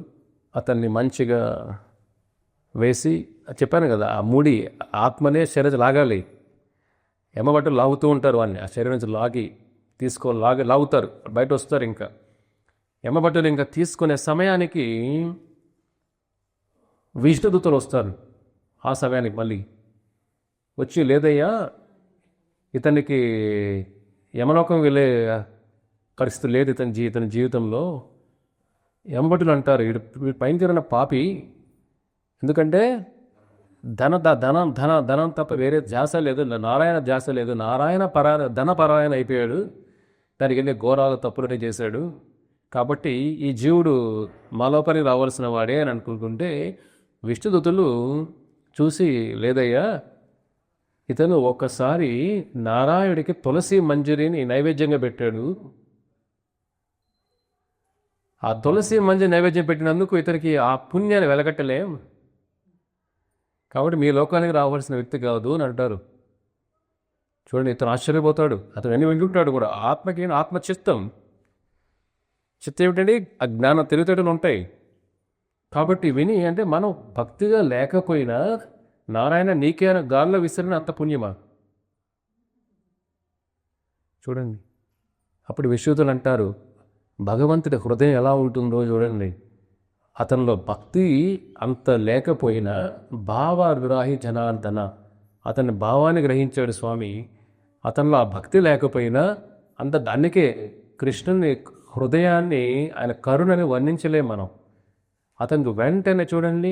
A: అతన్ని మంచిగా వేసి, చెప్పాను కదా ఆ ముడి ఆత్మనే శరీరం లాగాలి. యమభటులు లాగుతూ ఉంటారు వాడిని, ఆ శరీరం నుంచి లాగుతారు, బయట వస్తారు. ఇంకా యమభటులు ఇంకా తీసుకునే సమయానికి విష్ణుదూతలు వస్తారు. ఆ సమయానికి మళ్ళీ వచ్చి, లేదయ్యా ఇతనికి యమలోకం వెళ్ళే పరిస్థితి లేదు ఇతని జీవితంలో. యమభటులు అంటారు, వీడు పైన తిరిగిన పాపి, ఎందుకంటే ధనం తప్ప వేరే ధ్యాస లేదు, నారాయణ ధ్యాస లేదు. నారాయణ ధనపరాయణ అయిపోయాడు. దానికి వెళ్ళి ఘోరాలు తప్పులని చేశాడు. కాబట్టి ఈ జీవుడు మాలోపలి రావాల్సిన వాడే అని అనుకుంటుంటే విష్ణుదూతులు చూసి, లేదయ్యా, ఇతను ఒక్కసారి నారాయణుడికి తులసి మంజరిని నైవేద్యంగా పెట్టాడు. ఆ తులసి మంజరి నైవేద్యం పెట్టినందుకు ఇతనికి ఆ పుణ్యాన్ని వెలగట్టలేం. కాబట్టి మీ లోకానికి రావాల్సిన వ్యక్తి కాదు అని అంటారు. చూడండి, ఇతను ఆశ్చర్యపోతాడు. అతను అన్ని వింటుంటాడు కూడా. ఆత్మ చిత్తం ఏమిటండి? అజ్ఞాన తెలివితేటలు ఉంటాయి. కాబట్టి విని, అంటే మనం భక్తిగా లేకపోయినా నారాయణ నీకే గాల్లో విసిరిన అంత పుణ్యమా? చూడండి. అప్పుడు విశ్వతులు అంటారు, భగవంతుడి హృదయం ఎలా ఉంటుందో చూడండి. అతనిలో భక్తి అంత లేకపోయినా భావ విరాహి జనార్దన, అతని భావాన్ని గ్రహించాడు స్వామి. అతనిలో ఆ భక్తి లేకపోయినా అంత దానికే కృష్ణుని హృదయాన్ని, ఆయన కరుణని వర్ణించలేం మనం. అతనికి వెంటనే చూడండి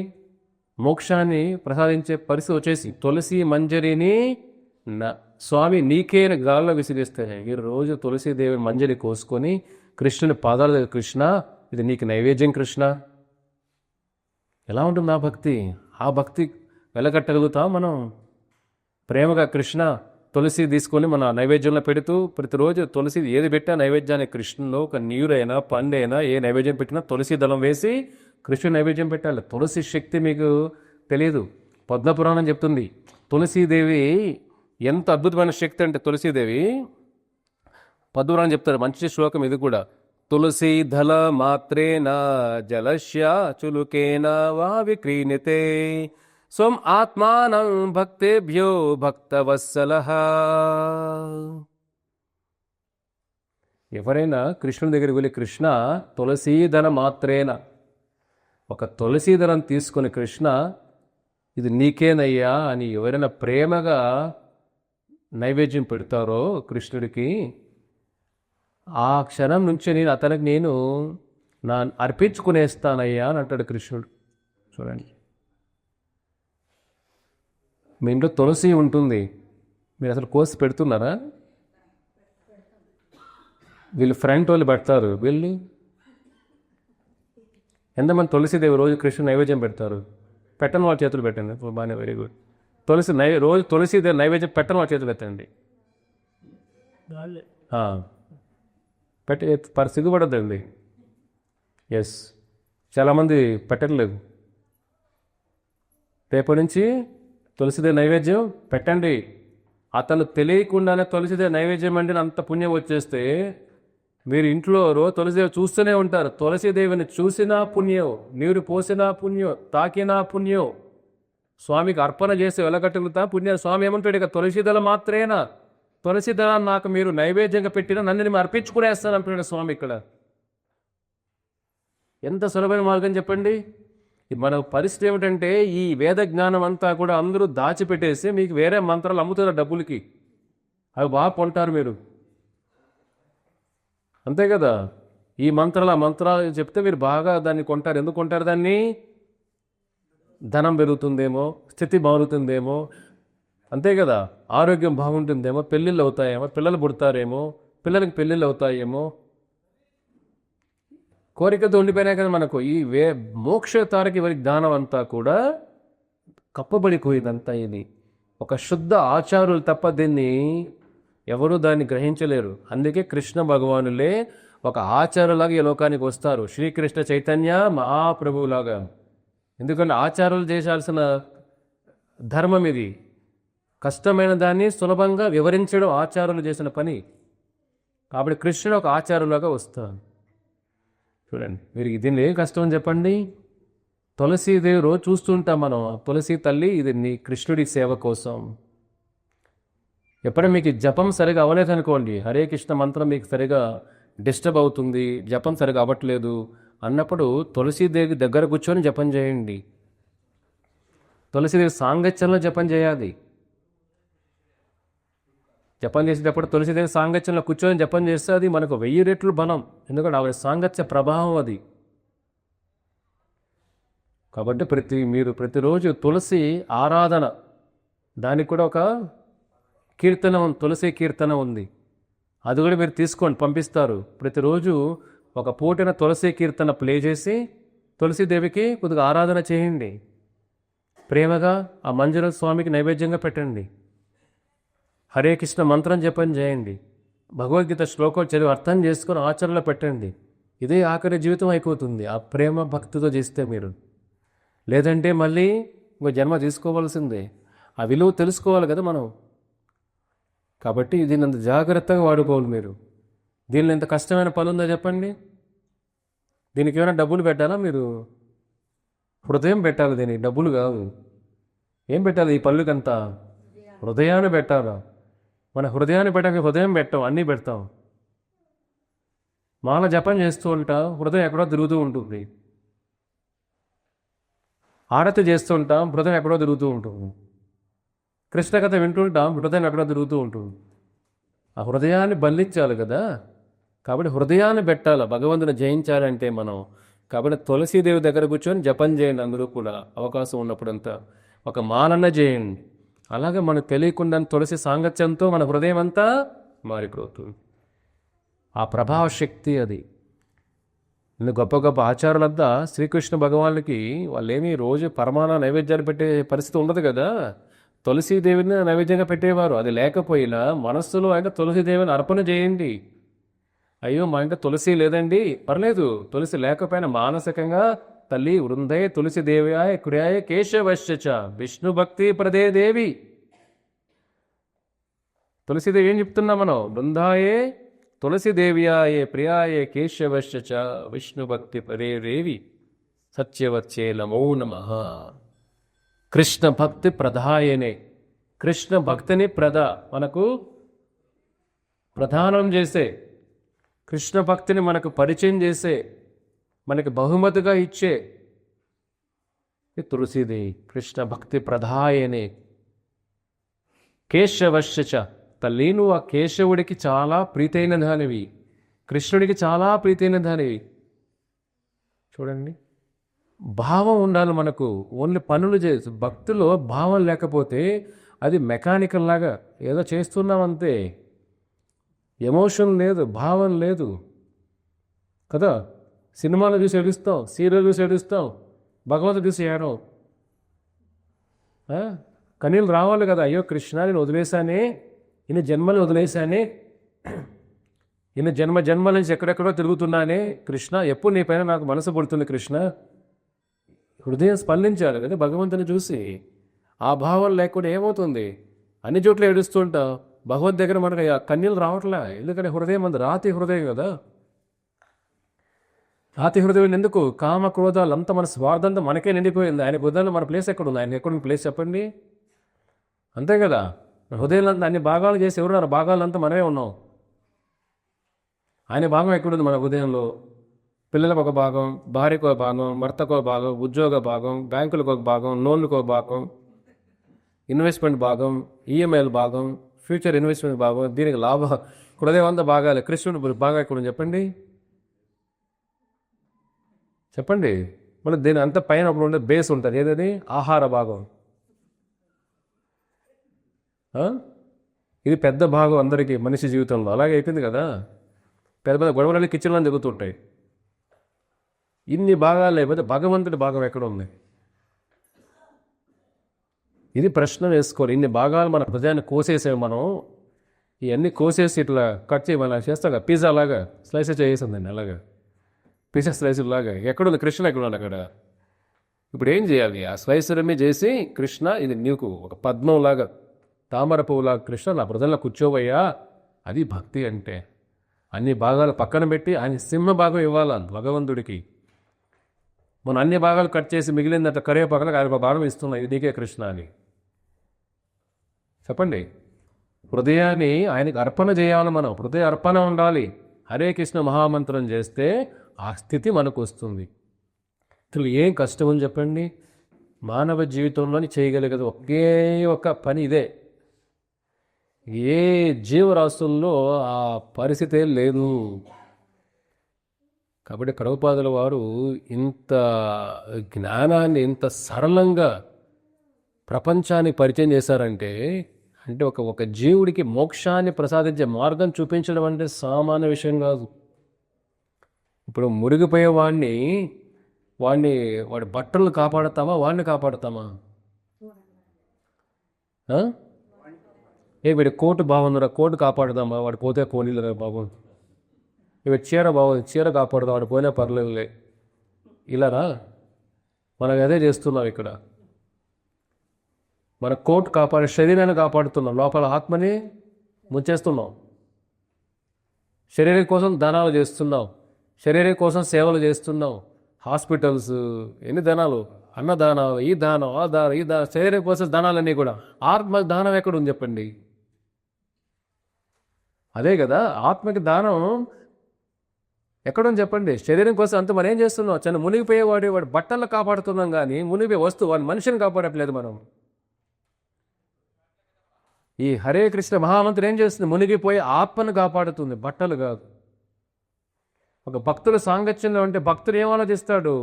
A: మోక్షాన్ని ప్రసాదించే పరిస్థితి వచ్చేసి తులసి మంజరిని స్వామి నీకే గాల్లో విసిరిస్తాయి. ఈరోజు తులసీదేవి మంజరి కోసుకొని కృష్ణుని పాదాల దగ్గర, కృష్ణ ఇది నీకు నైవేద్యం కృష్ణ. ఎలా ఉంటుంది ఆ భక్తి వెలగట్టగలుగుతాం మనం? ప్రేమగా కృష్ణ తులసి తీసుకొని మన నైవేద్యంలో పెడుతూ, ప్రతిరోజు తులసి ఏది పెట్టా నైవేద్యాన్ని, కృష్ణులో ఒక నీరైనా పండైనా ఏ నైవేద్యం పెట్టినా తులసి దళం వేసి కృష్ణుని నైవేద్యం పెట్టాలి. తులసి శక్తి మీకు తెలియదు. పద్మపురాణం చెప్తుంది తులసీదేవి ఎంత అద్భుతమైన శక్తి అంటే. తులసీదేవి పద్మపురాణం చెప్తారు, మంచి శ్లోకం ఇది కూడా. తులసీ దళ మాత్రేన జలస్య చులుకేన వా విక్రీణితే స్వం ఆత్మానం భక్తేభ్యో భక్తవత్సలః. ఎవరైనా కృష్ణుని దగ్గరికి వెళ్ళి, కృష్ణ తులసీదళ మాత్రేన, ఒక తులసీదళం తీసుకుని కృష్ణ ఇది నీకేనయ్యా అని ఎవరైనా ప్రేమగా నైవేద్యం పెడతారో కృష్ణుడికి, ఆ క్షణం నుంచి నేను నా అర్పించుకునేస్తానయ్యా అని అంటాడు కృష్ణుడు. చూడండి, మీ ఇంట్లో తులసి ఉంటుంది, మీరు అసలు కోసి పెడుతున్నారా? వీళ్ళు ఫ్రంట్ వాళ్ళు పెడతారు. వీళ్ళు ఎంతమంది తులసిదేవి రోజు కృష్ణుడు నైవేద్యం పెడతారు? పెట్టని వాళ్ళ చేతులు పెట్టండి. బాగానే, వెరీ గుడ్. రోజు తులసిదేవి నైవేద్యం పెట్టని వాళ్ళ చేతులు ఎత్తండి. సిగ్గుపడద్దండి. ఎస్, చాలామంది పెట్టట్లేదు. రేపటి నుంచి తులసిదేవి నైవేద్యం పెట్టండి. అతను తెలియకుండానే తులసిదేవి నైవేద్యం అంటే అంత పుణ్యం వచ్చేస్తే మీరు ఇంట్లో రోజు తులసిదేవి చూస్తూనే ఉంటారు. తులసిదేవిని చూసినా పుణ్యం, నీరు పోసినా పుణ్యం, తాకినా పుణ్యం, స్వామికి అర్పణ చేసి వెలగట్టుకుతా పుణ్యం. స్వామి ఏమంటాడు, ఇక తులసిదళ మాత్రేనా, తులసిదళాన్ని నాకు మీరు నైవేద్యంగా పెట్టినా నన్ను నేను అర్పించుకునేస్తాను అంటున్నాడు స్వామి. ఇక్కడ ఎంత సులభమైన మార్గం చెప్పండి. మన పరిస్థితి ఏమిటంటే ఈ వేద జ్ఞానం అంతా కూడా అందరూ దాచిపెట్టేసి మీకు వేరే మంత్రాలు అమ్ముతున్నారు డబ్బులకి. అవి బాగా కొంటారు మీరు, అంతే కదా. ఈ మంత్రాలు ఆ మంత్రాలు చెప్తే మీరు బాగా దాన్ని కొంటారు. ఎందుకు కొంటారు దాన్ని? ధనం పెరుగుతుందేమో, స్థితి బాగుతుందేమో, అంతే కదా. ఆరోగ్యం బాగుంటుందేమో, పెళ్ళిళ్ళు అవుతాయేమో, పిల్లలు పుడతారేమో, పిల్లలకి పెళ్ళిళ్ళు అవుతాయేమో, కోరికతో ఉండిపోయినాయి కదా మనకు. ఈ మోక్షతారకి వరకు జ్ఞానం అంతా కూడా కప్పబడిపోయిందంతా. ఇది ఒక శుద్ధ ఆచారులు తప్ప దీన్ని ఎవరు దాన్ని గ్రహించలేరు. అందుకే కృష్ణ భగవానులే ఒక ఆచారులాగా ఈ లోకానికి వస్తారు, శ్రీకృష్ణ చైతన్య మహాప్రభువులాగా. ఎందుకంటే ఆచారాలు చేయాల్సిన ధర్మం ఇది. కష్టమైన దాన్ని సులభంగా వివరించడం ఆచారాలు చేసిన పని. కాబట్టి కృష్ణుడు ఒక ఆచారులాగా వస్తాడు. చూడండి, వీరికి దీనిలో ఏం కష్టం అని చెప్పండి. తులసీదేవి రోజు చూస్తుంటాం మనం. తులసి తల్లి ఇది నీ కృష్ణుడి సేవ కోసం. ఎప్పుడైనా మీకు జపం సరిగా అవ్వలేదనుకోండి, హరే కృష్ణ మంత్రం మీకు సరిగా డిస్టర్బ్ అవుతుంది, జపం సరిగా అవ్వట్లేదు అన్నప్పుడు తులసీదేవి దగ్గర కూర్చొని జపం చేయండి. తులసీదేవి సాంగత్యంలో జపం చేయాలి. జపం చేసేటప్పుడు తులసీదేవి సాంగత్యంలో కూర్చొని జపం చేస్తే అది మనకు 1000 రెట్లు బలం. ఎందుకంటే ఆవిడ సాంగత్య ప్రభావం అది. కాబట్టి మీరు ప్రతిరోజు తులసి ఆరాధన, దానికి కూడా ఒక కీర్తన తులసి కీర్తన ఉంది. అది కూడా మీరు తీసుకోండి, పంపిస్తారు. ప్రతిరోజు ఒక పూటన తులసి కీర్తన ప్లే చేసి తులసీదేవికి కొద్దిగా ఆరాధన చేయండి. ప్రేమగా ఆ మంజుల స్వామికి నైవేద్యంగా పెట్టండి. హరే కృష్ణ మంత్రం జపం చేయండి. భగవద్గీత శ్లోకాలు చదివి అర్థం చేసుకొని ఆచరణలో పెట్టండి. ఇదే ఆఖరి జీవితం అయిపోతుంది ఆ ప్రేమ భక్తితో చేస్తే మీరు. లేదంటే మళ్ళీ ఇంకో జన్మ తీసుకోవాల్సిందే. ఆ విలువ తెలుసుకోవాలి కదా మనం. కాబట్టి దీన్ని అంత జాగ్రత్తగా వాడుకోవాలి మీరు. దీనిలో ఎంత కష్టమైన పని ఉందో చెప్పండి. దీనికి ఏమైనా డబ్బులు పెట్టాలా మీరు? హృదయం పెట్టాలి, దీనికి డబ్బులు కాదు. ఏం పెట్టాలి ఈ పళ్ళుకంతా? హృదయాన్ని పెట్టాలా? మన హృదయాన్ని పెట్టాక హృదయం పెట్టాం, అన్నీ పెడతాం. మాల జపం చేస్తూ ఉంటాం, హృదయం ఎక్కడో తిరుగుతూ ఉంటుంది. ఆరతి చేస్తూ ఉంటాం, హృదయం ఎక్కడో తిరుగుతూ ఉంటుంది. కృష్ణ కథ వింటుంటాం, హృదయం ఎక్కడో తిరుగుతూ ఉంటుంది. ఆ హృదయాన్ని బంధించాలి కదా. కాబట్టి హృదయాన్ని పెట్టాలి భగవంతుని జయించాలంటే మనం. కాబట్టి తులసీదేవి దగ్గర కూర్చొని జపం చేయండి. అందరూ కూడా అవకాశం ఉన్నప్పుడంతా ఒక మాలన్న చేయండి. అలాగే మనకు తెలియకుండా తులసి సాంగత్యంతో మన హృదయం అంతా మారిపోతుంది. ఆ ప్రభావ శక్తి అది. గొప్ప గొప్ప ఆచారులంతా శ్రీకృష్ణ భగవానుడికి వాళ్ళేమీ రోజు పరమాణ నైవేద్యాలు పెట్టే పరిస్థితి ఉండదు కదా. తులసీదేవిని నైవేద్యంగా పెట్టేవారు. అది లేకపోయినా మనస్సులో ఆయన తులసీదేవిని అర్పణ చేయండి. అయ్యో మా ఇంట్లో తులసి లేదండి, పర్లేదు. తులసి లేకపోయినా మానసికంగా తల్లి వృందే తులసిదేవ్యాయ క్రియాయ కేశవశ్చ విష్ణు భక్తి ప్రదే దేవి. తులసిదేవి ఏం చెప్తున్నాం మనం? బృందాయే తులసిదేవ్యాయే ప్రియాయే కేశవశ్చ విష్ణు భక్తి ప్రదే దేవి సత్యవచ్చే నమో నమః. కృష్ణ భక్తి ప్రధాయనే. కృష్ణ భక్తిని మనకు ప్రధానం చేసే, కృష్ణ భక్తిని మనకు పరిచయం చేసే, మనకి బహుమతిగా ఇచ్చే తులసీదేవి. కృష్ణ భక్తి ప్రధాయనే కేశవశ్చ. తల్లి నువ్వు ఆ కేశవుడికి చాలా ప్రీతైన దానివి, కృష్ణుడికి చాలా ప్రీతైన దానివి. చూడండి, భావం ఉండాలి మనకు. ఓన్లీ పనులు చేసి భక్తిలో భావం లేకపోతే అది మెకానికల్ లాగా ఏదో చేస్తున్నాం అంతే. ఎమోషన్ లేదు, భావం లేదు కదా. సినిమాలు చూసి ఏడుస్తాం, సీరియల్ చూసి ఏడుస్తాం, భగవంతుడు చూసి ఏడవం. కన్నీళ్ళు రావాలి కదా. అయ్యో కృష్ణ నేను వదిలేశానే, ఇన్ని జన్మలు వదిలేశానే, ఇన్ని జన్మల నుంచి ఎక్కడెక్కడో తిరుగుతున్నానే కృష్ణ, ఎప్పుడు నీ పైన నాకు మనసు పుడుతుంది కృష్ణ. హృదయం స్పందించాలి కదా భగవంతుని చూసి. ఆ భావం లేకుండా ఏమవుతుంది? అన్ని చోట్ల ఏడుస్తుంటాం, భగవద్ దగ్గర మనకు కన్నీళ్ళు రావట్లే. ఎందుకంటే హృదయం అంత రాతి హృదయం కదా. రాతి హృదయం ఎందుకు? కామ క్రోధాలు అంతా మన స్వార్థంతో మనకే నిండిపోయింది. ఆయన హృదయంలో మన ప్లేస్ ఎక్కడుంది? ఆయన ఎక్కడున్న ప్లేస్ చెప్పండి. అంతే కదా. హృదయంలో అన్ని భాగాలు చేసి ఎవరున్నారు? భాగాలంతా మనమే ఉన్నాం. ఆయన భాగం ఎక్కడుంది మన హృదయంలో? పిల్లలకు ఒక భాగం, భార్యకు ఒక భాగం, భర్తకు ఒక భాగం, ఉద్యోగ భాగం, బ్యాంకులకు ఒక భాగం, లోన్లకు ఒక భాగం, ఇన్వెస్ట్మెంట్ భాగం, ఈఎంఐల భాగం, ఫ్యూచర్ ఇన్వెస్ట్మెంట్ భాగం, దీనికి హృదయం అంతా భాగాలు. కృష్ణుడు భాగం ఎక్కడుంది చెప్పండి. చెప్పండి. మళ్ళీ దీని అంత పైన అప్పుడు ఉండే బేస్ ఉంటుంది. ఏదది? ఆహార భాగం. ఇది పెద్ద భాగం అందరికీ మనిషి జీవితంలో. అలాగే అయిపోయింది కదా. పెద్ద పెద్ద గొడవలన్నీ కిచెన్లో జరుగుతుంటాయి. ఇన్ని భాగాలు లేకపోతే భగవంతుడి భాగం ఎక్కడ ఉంది? ఇది ప్రశ్న వేసుకోవాలి. ఇన్ని భాగాలు మన హృదయాన్ని కోసేసాము మనం. ఇవన్నీ కోసేసి ఇట్లా కట్ చేయమని చేస్తాం కదా, పిజ్జా లాగా స్లైసెస్ చేసేసిందండి. అలాగా పిజ్జా స్లైసర్ లాగా ఎక్కడుంది కృష్ణ? ఎక్కడున్నాడు అక్కడ? ఇప్పుడు ఏం చేయాలి? ఆ స్లైసరమే చేసి కృష్ణ ఇది నీకు ఒక పద్మం లాగా, తామర పువ్వులాగా కృష్ణ నా హృదయంలో కూర్చోవయ్యా. అది భక్తి అంటే. అన్ని భాగాలు పక్కన పెట్టి ఆయన సింహ భాగం ఇవ్వాలి భగవంతుడికి. మనం అన్ని భాగాలు కట్ చేసి మిగిలిందంట కరివేపాకలకు ఆయన భాగం ఇస్తున్నాం. ఇది నీకే కృష్ణ అని చెప్పండి. హృదయాన్ని ఆయనకి అర్పణ చేయాలి మనం. హృదయ అర్పణ ఉండాలి. హరే కృష్ణ మహామంత్రం చేస్తే ఆ స్థితి మనకు వస్తుంది. అసలు ఏం కష్టం అని చెప్పండి. మానవ జీవితంలోని చేయగలిగేది ఒకే ఒక పని ఇదే. ఏ జీవరాశుల్లో ఆ పరిస్థితి లేదు. కాబట్టి ప్రభుపాదుల వారు ఇంత జ్ఞానాన్ని ఇంత సరళంగా ప్రపంచానికి పరిచయం చేశారంటే, అంటే ఒక జీవుడికి మోక్షాన్ని ప్రసాదించే మార్గం చూపించడం అంటే సామాన్య విషయం కాదు. ఇప్పుడు మురిగిపోయే వాడి బట్టలు కాపాడుతామా, వాడిని కాపాడుతామా? వీడి కోటు బాగుందిరా, కోటు కాపాడుదామా, వాడు పోతే కోనీలరా బాబు. ఇవి చీర బాగుంది, చీర కాపాడుదాం, వాడు పోయినా పర్లేదులే. ఇలారా మనం అదే చేస్తున్నాం ఇక్కడ. మన కోటు కాపాడే శరీరాన్ని కాపాడుతున్నాం, లోపల ఆత్మని ముంచేస్తున్నాం. శరీరం కోసం దానాలు చేస్తున్నాం, శరీరం కోసం సేవలు చేస్తున్నాం. హాస్పిటల్స్ ఎన్ని దానాలు, అన్నదానం, ఈ దానం, ఆ దానం, ఈ దానం, శరీరం కోసం దానాలన్నీ కూడా. ఆత్మ దానం ఎక్కడ ఉంది చెప్పండి? అదే కదా ఆత్మకి దానం ఎక్కడుంది చెప్పండి? శరీరం కోసం అంత మనం ఏం చేస్తున్నాం? చిన్న మునిగిపోయేవాడు వాడు బట్టలు కాపాడుతున్నాం, కానీ మునిగిపోయే వస్తువు వాడి మనిషిని కాపాడట్లేదు మనం. ఈ హరే కృష్ణ మహామంత్రం ఏం చేస్తుంది? మునిగిపోయి ఆత్మను కాపాడుతుంది, బట్టలు కాదు. ఒక భక్తుల సాంగత్యంలో ఉంటే భక్తుడు ఏం ఆలోచిస్తాడు?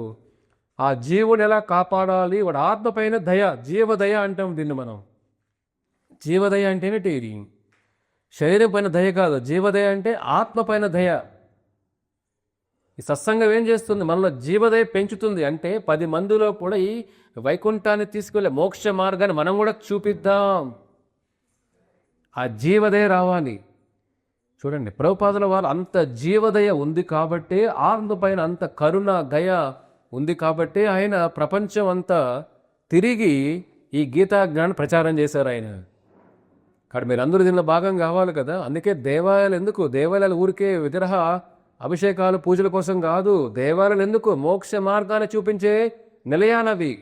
A: ఆ జీవుని ఎలా కాపాడాలి, వాడు ఆత్మ పైన దయ, జీవదయ అంటాం దీన్ని మనం. జీవదయ అంటేనేటి ఇది శరీరం పైన దయ కాదు, జీవదయ అంటే ఆత్మ పైన దయ. ఈ సత్సంగం ఏం చేస్తుంది? మనలో జీవదయ పెంచుతుంది. అంటే 10 మందిలో కూడా ఈ వైకుంఠాన్ని తీసుకెళ్ళే మోక్ష మార్గాన్ని మనం కూడా చూపిద్దాం. ఆ జీవదయ రావాలి. చూడండి, ప్రభుపాదుల వారు అంత జీవదయ ఉంది కాబట్టి, ఆత్మ పైన అంత కరుణ దయ ఉంది కాబట్టి ఆయన ప్రపంచం అంతా తిరిగి ఈ గీతా జ్ఞానం ప్రచారం చేశారు ఆయన. కాబట్టి మీరు అందరూ దీనిలో భాగం కావాలి కదా. అందుకే దేవాలయాలు ఎందుకు? దేవాలయాలు ఊరికే విగ్రహ అభిషేకాలు పూజల కోసం కాదు. దేవాలయాలు ఎందుకు? మోక్ష మార్గాన్ని చూపించే నిలయాలవి.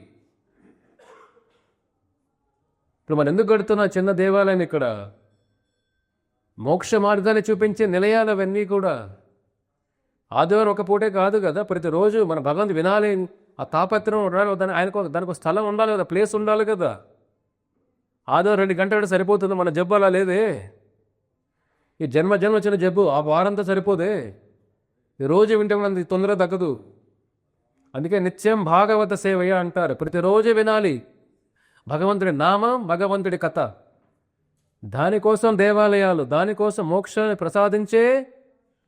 A: ఇప్పుడు మనం ఎందుకు కడుతున్నా చిన్న దేవాలయం ఇక్కడ? మోక్ష మార్గాన్ని చూపించే నిలయాలు అవన్నీ కూడా. ఆదివారం ఒక పూటే కాదు కదా, ప్రతిరోజు మన భగవంతు వినాలి, ఆ తాపత్రం ఉండాలి, దానికి స్థలం ఉండాలి కదా, ప్లేస్ ఉండాలి కదా. ఆదివారం 2 గంటలు సరిపోతుంది. మన జబ్బు అలా లేదే. ఈ జన్మ వచ్చిన జబ్బు ఆ వారంతా సరిపోదే. ఈ రోజు వింటే మనది తొందరగా తగ్గదు. అందుకే నిత్యం భాగవత సేవయ్య అంటారు. ప్రతిరోజు వినాలి భగవంతుడి నామం, భగవంతుడి కథ. దానికోసం దేవాలయాలు, దానికోసం మోక్షాన్ని ప్రసాదించే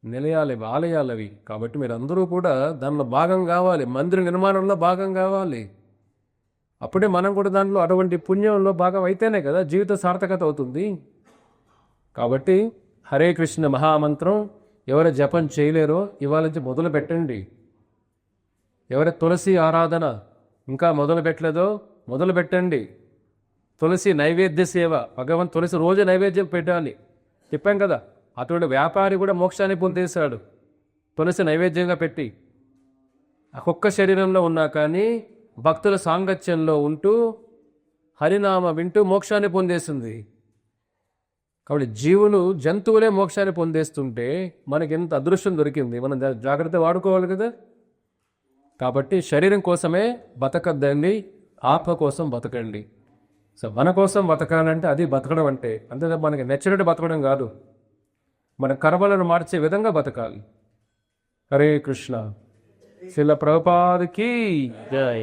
A: నిలయాలు, ఆలయాలు అవి. కాబట్టి మీరు అందరూ కూడా దానిలో భాగం కావాలి, మందిర నిర్మాణంలో భాగం కావాలి. అప్పుడే మనం కూడా దాంట్లో అటువంటి పుణ్యంలో భాగం అయితేనే కదా జీవిత సార్థకత అవుతుంది. కాబట్టి హరే కృష్ణ మహామంత్రం ఎవరు జపం చేయలేరో ఇవాళ నుంచి మొదలు పెట్టండి. ఎవరి తులసి ఆరాధన ఇంకా మొదలు పెట్టలేదో మొదలు పెట్టండి. తులసి నైవేద్య సేవ, భగవంతు తులసి రోజు నైవేద్యం పెట్టాలి చెప్పాం కదా. అటువంటి వ్యాపారి కూడా మోక్షాన్ని పొందేశాడు తులసి నైవేద్యంగా పెట్టి. ఒక్క శరీరంలో ఉన్నా కానీ భక్తుల సాంగత్యంలో ఉంటూ హరినామ వింటూ మోక్షాన్ని పొందేస్తుంది. కాబట్టి జంతువులే మోక్షాన్ని పొందేస్తుంటే మనకి ఎంత అదృష్టం దొరికింది. మనం జాగ్రత్త వాడుకోవాలి కదా. కాబట్టి శరీరం కోసమే బతకద్దండి, ఆత్మ కోసం బతకండి. సో మన కోసం బతకాలంటే అది బతకడం అంటే అంతే, మనకి నచ్చినట్టు బతకడం కాదు. మన కర్మలను మార్చే విధంగా బతకాలి. హరే కృష్ణ. శిల ప్రభుపాదకి జై.